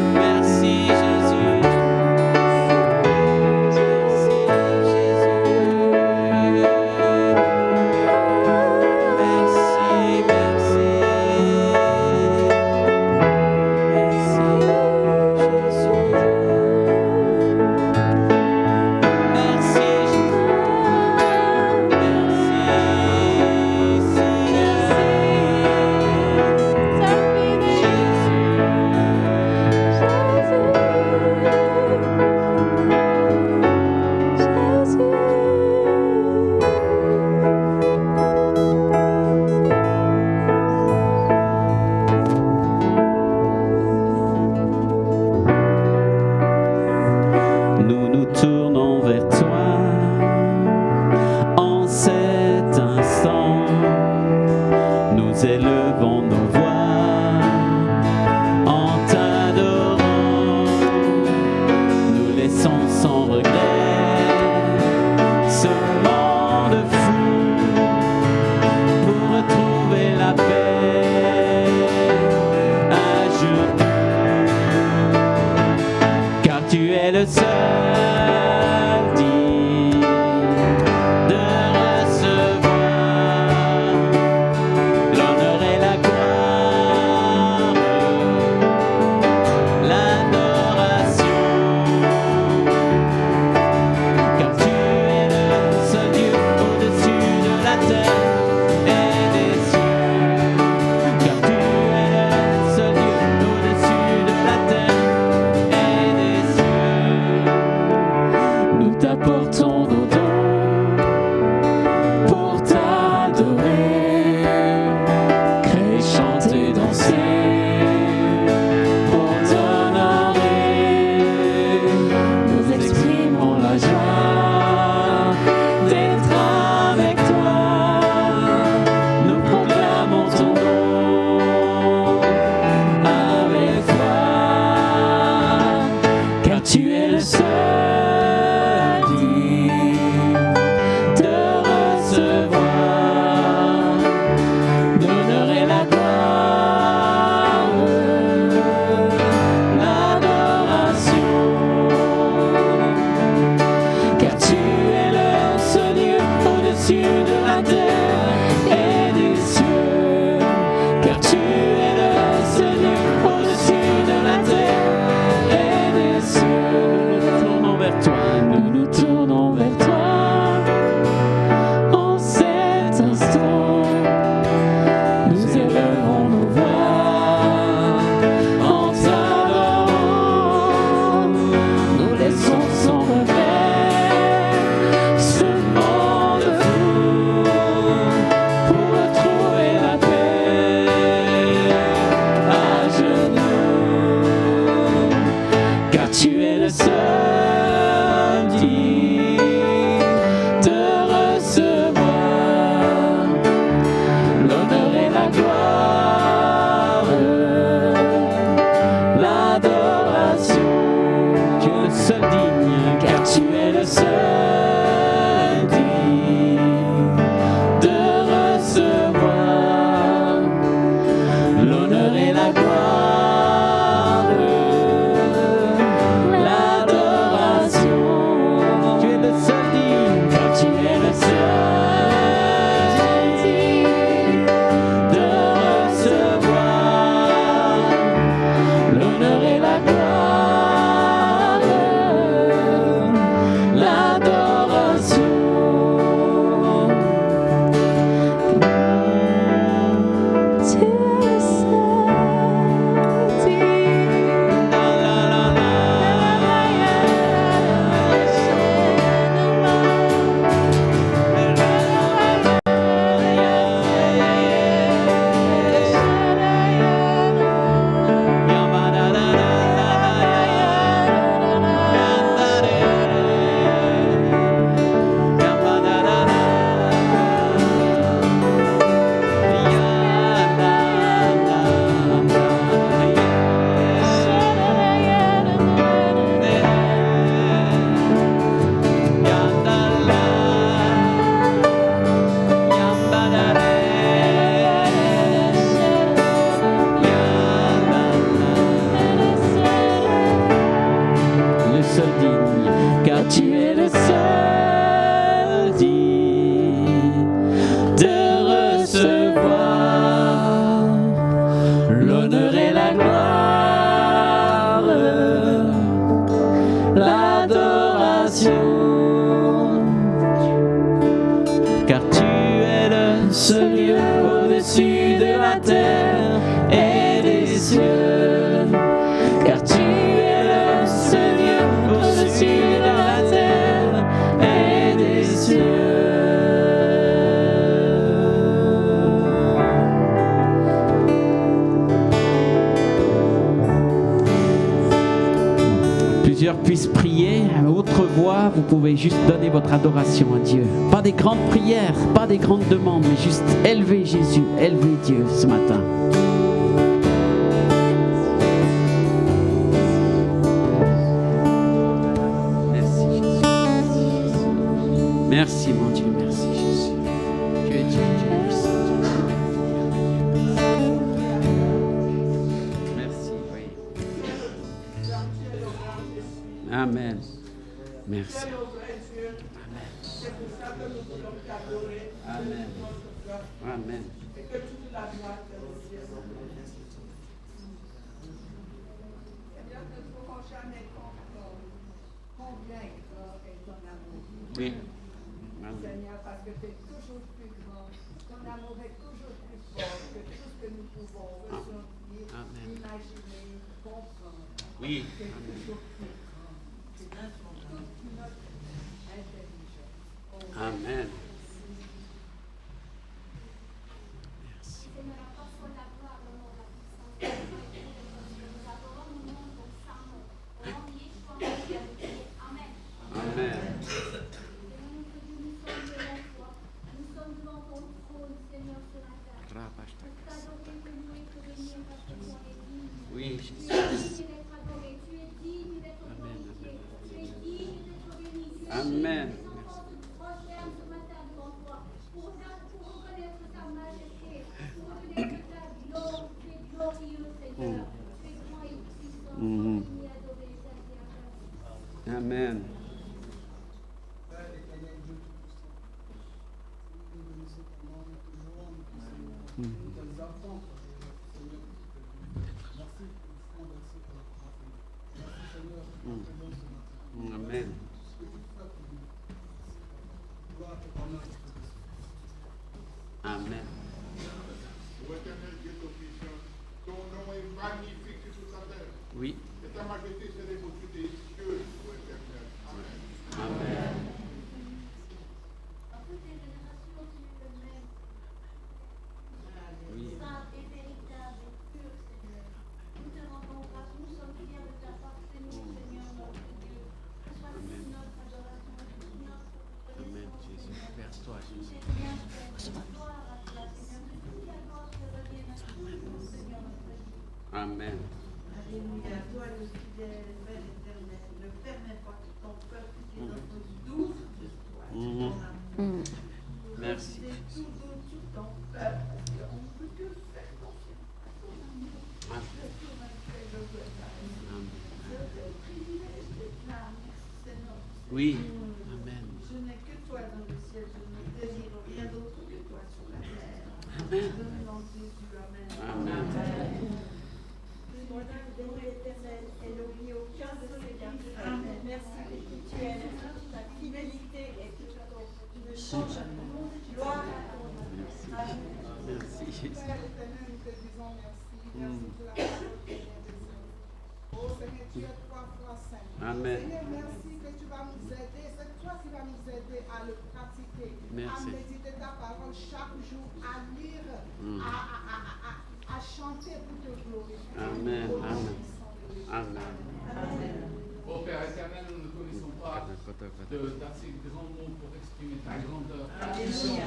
merci, merci Jésus. Nous nous tournons vers toi en cet instant. Nous élevons nos voix en t'adorant. Nous laissons sans regret ce monde fou pour retrouver la paix à genoux. Car tu es le seul digne de recevoir l'honneur et la gloire, l'adoration. Car tu es le seul Dieu au-dessus de la terre et des cieux. Car tu es le seul Dieu au-dessus de la terre et des cieux. Seigneur, au-dessus de la terre et des cieux. Car tu es le Seigneur, au-dessus de la terre et des cieux. Plusieurs puissent prier à autre voix, vous pouvez juste donner votre adoration à Dieu. Pas des grandes prières, pas des grandes demandes, mais juste élever Jésus, élever Dieu ce matin. Merci Jésus. Merci mon Dieu, merci Jésus. Tu es Dieu, tu es puissant. Merci, oui. Amen. Merci. Amen. Amen. Oui. Seigneur, parce que tu es toujours plus grand. Ton amour est toujours plus fort que tout ce que nous pouvons ressentir, imaginer, comprendre. Oui. Tu es toujours plus grand. Tu es toute notre intelligence. Oh. Amen. Oui, Amen. Amen. Amen. Amen. Ton nom est magnifique sur toute la terre. Oui. Et ta majesté s'élève au-dessus des cieux, ô Éternel. Amen. Amen. Oui. Amen, Jésus. Vers toi, Jésus. Amen. Alléluia. Toi, le fidèle Père éternel, ne permets pas que ton peuple qui est dans ton doute de toi, de ton amour. Merci. C'est tout doute sur ton peuple. On ne peut que faire confiance à ton amour. Le privilège d'être là. Merci Seigneur. Oui. Amen. Je n'ai que toi dans le ciel. Je ne désire rien d'autre que toi sur la terre. Amen. Dans le nom de Jésus. Amen. Amen. Mon amour éternel est n'oublie aucun de ces garçons. Merci que tu es ta fidélité et que tu ne changes pas. Gloire à ton nom. Merci, Jésus. Père éternel, nous te disons merci. Merci pour la parole que tu viens de dire. Oh Seigneur, tu es trois fois saint. Amen. Seigneur, merci que tu vas nous aider. C'est toi qui vas nous aider à le pratiquer, Merci. à méditer ta parole chaque jour, à lire, à chanter pour te glorifier. Amen. Au nom Amen. puissant de Jésus. Amen. Ô Père éternel, nous ne connaissons pas d'assez grands mots pour exprimer ta grandeur, ta puissance,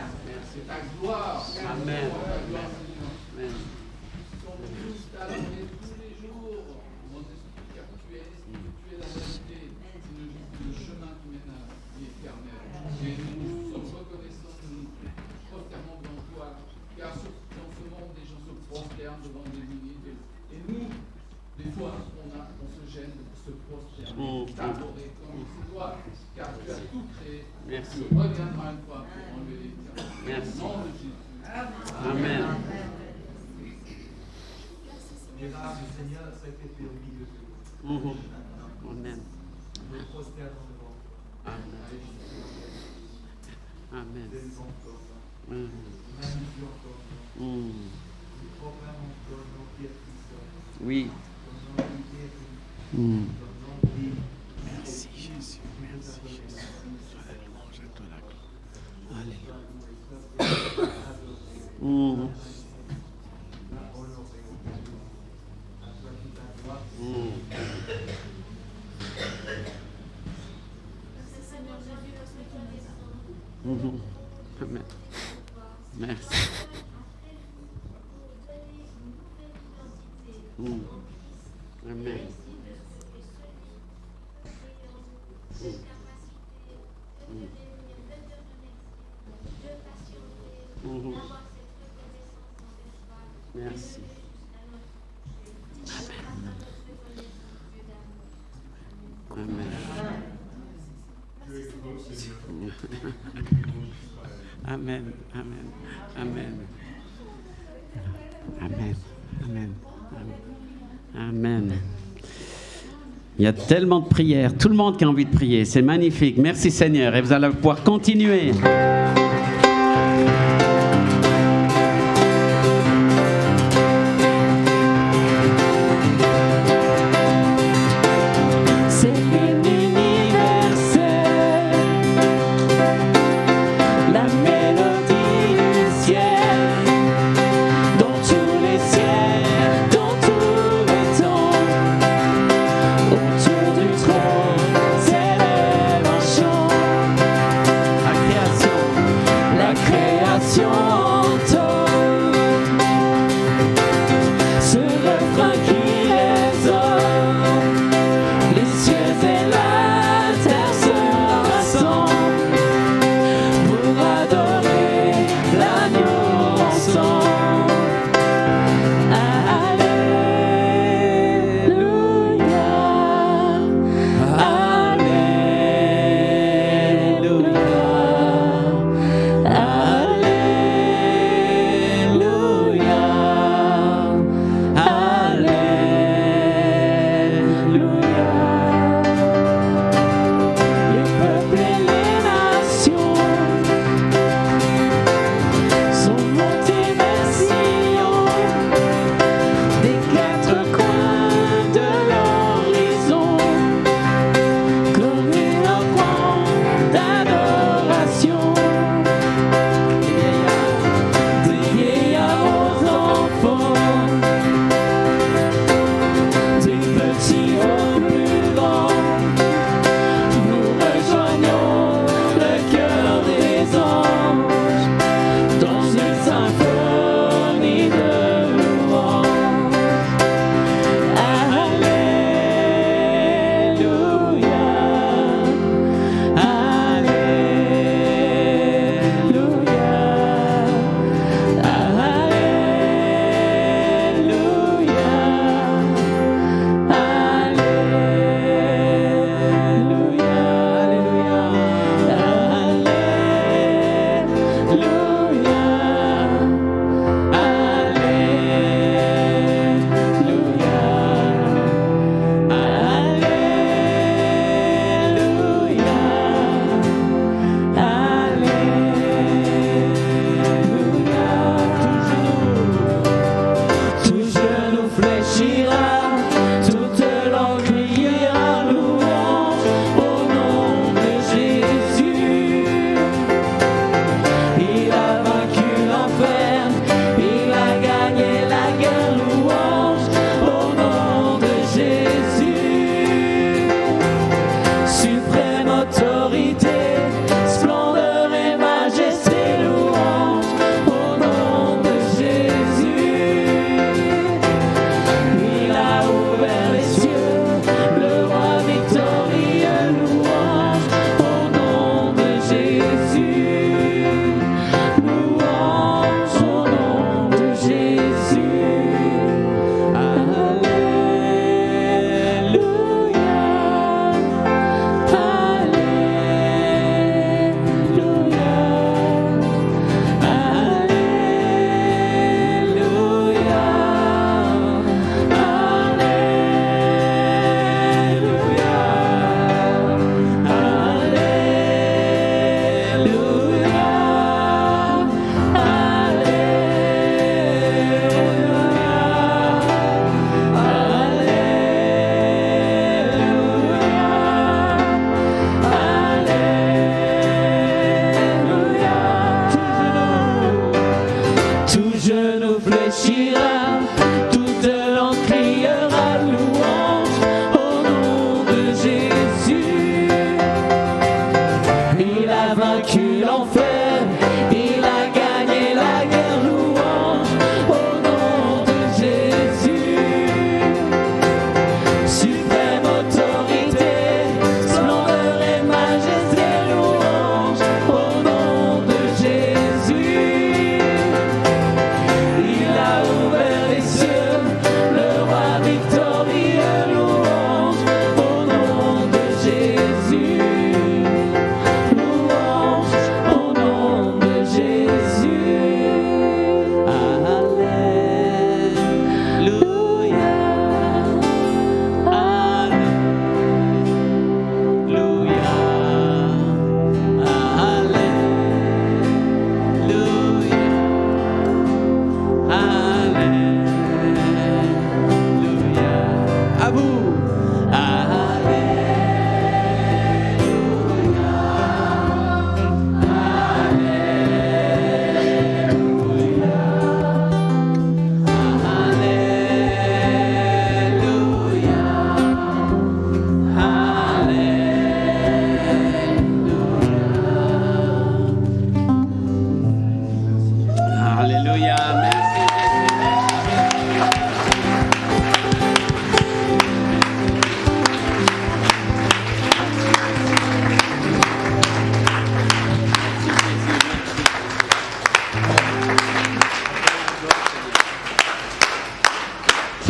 c'est ta gloire. Amen. Ta gloire, Seigneur. Amen. Nous sommes tous t'adorer tous les jours. Mon esprit, car tu es l'esprit, tu es la vérité. C'est le chemin qui mène à l'éternel. Et nous sommes reconnaissants que nous nous prosternons devant toi, car dans ce monde, des gens se prosternent devant des limites. Et nous, des fois, on se gêne de se prosterner, t'adorer comme c'est toi, car tu as tout créé. Merci. Tu reviendras une fois pour enlever l'éternel. Merci. Au nom de Jésus. Amen. Grâce du Seigneur, ça a été au milieu de nous. Amen. Nous nous prosternons devant toi. Amen. Amen. Nous élevons toi. Magnifions ton nom. Nous proclamons ton nom qui est puissant. Oui. Ton nom qui guérit. Ton nom qui... Merci Jésus. Merci Jésus. Alléluia, à toi la gloire. Alléluia. Amen. Merci. Amen. Merci. Amen. Amen. Amen. Amen. Amen. Amen. Amen. Il y a tellement de prières, tout le monde qui a envie de prier, c'est magnifique. Merci Seigneur et vous allez pouvoir continuer. Création.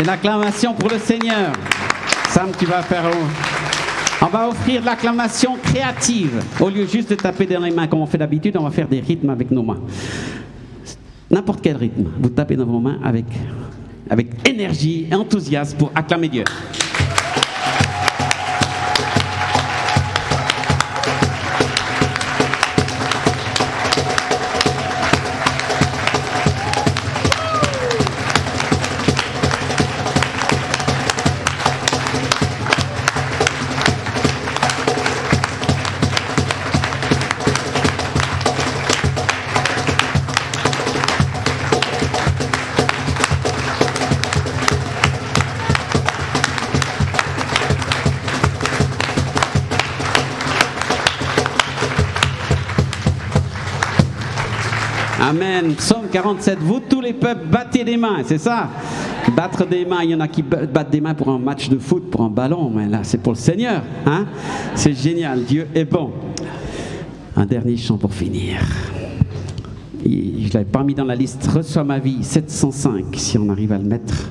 C'est l'acclamation pour le Seigneur. Sam, tu vas faire... On va offrir l'acclamation créative. Au lieu juste de taper dans les mains comme on fait d'habitude, on va faire des rythmes avec nos mains. N'importe quel rythme. Vous tapez dans vos mains avec énergie et enthousiasme pour acclamer Dieu. Amen. Psaume 47. Vous tous les peuples, battez des mains, c'est ça? Battre des mains, il y en a qui battent des mains pour un match de foot, pour un ballon, mais là c'est pour le Seigneur. Hein? C'est génial, Dieu est bon. Un dernier chant pour finir. Je ne l'avais pas mis dans la liste. Reçois ma vie, 705, si on arrive à le mettre.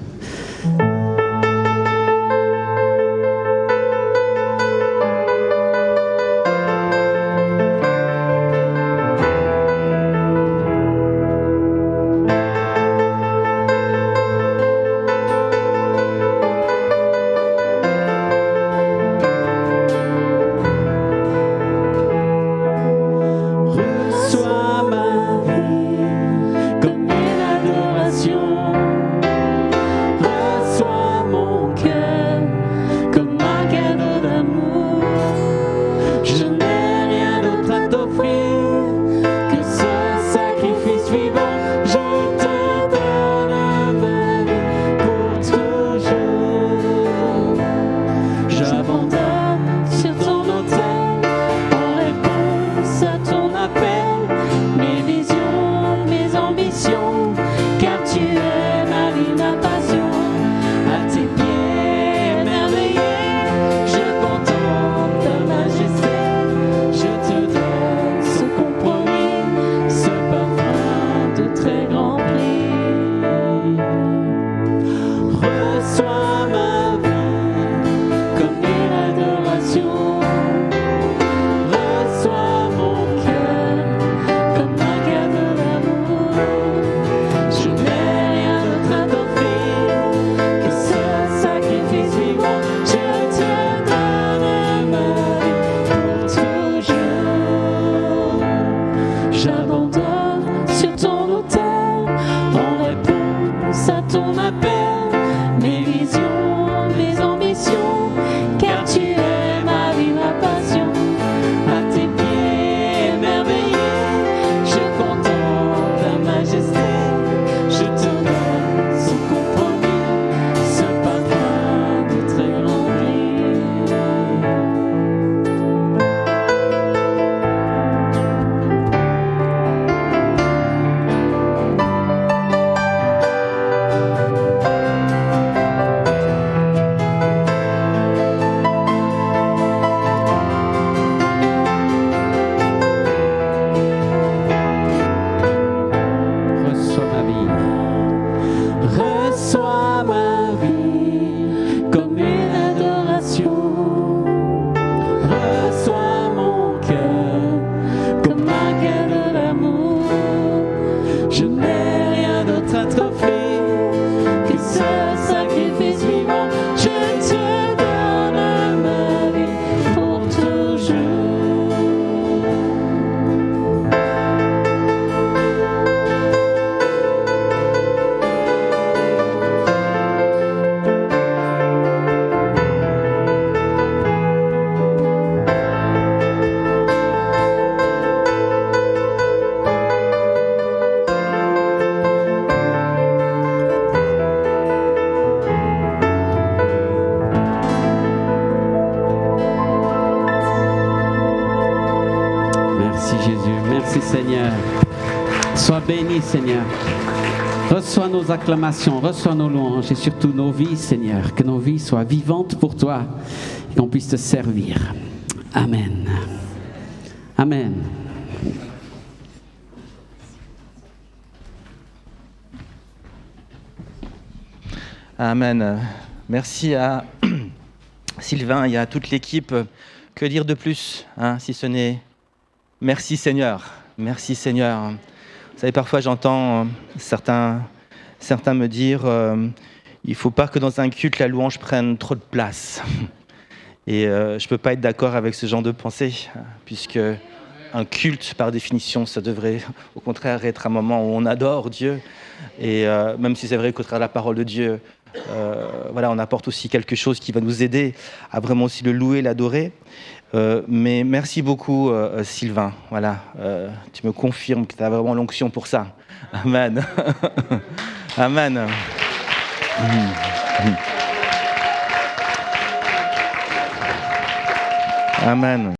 Seigneur, reçois nos acclamations, reçois nos louanges et surtout nos vies, Seigneur, que nos vies soient vivantes pour toi et qu'on puisse te servir. Amen. Amen. Amen. Merci à Sylvain et à toute l'équipe. Que dire de plus, hein, si ce n'est merci Seigneur. Merci Seigneur. Vous savez, parfois j'entends certains me dire il ne faut pas que dans un culte, la louange prenne trop de place. Et je ne peux pas être d'accord avec ce genre de pensée, puisque un culte, par définition, ça devrait au contraire être un moment où on adore Dieu. Et même si c'est vrai qu'au travers de la parole de Dieu, voilà, on apporte aussi quelque chose qui va nous aider à vraiment aussi le louer, l'adorer. Mais merci beaucoup, Sylvain. Voilà, tu me confirmes que tu as vraiment l'onction pour ça. Amen. Amen. Amen.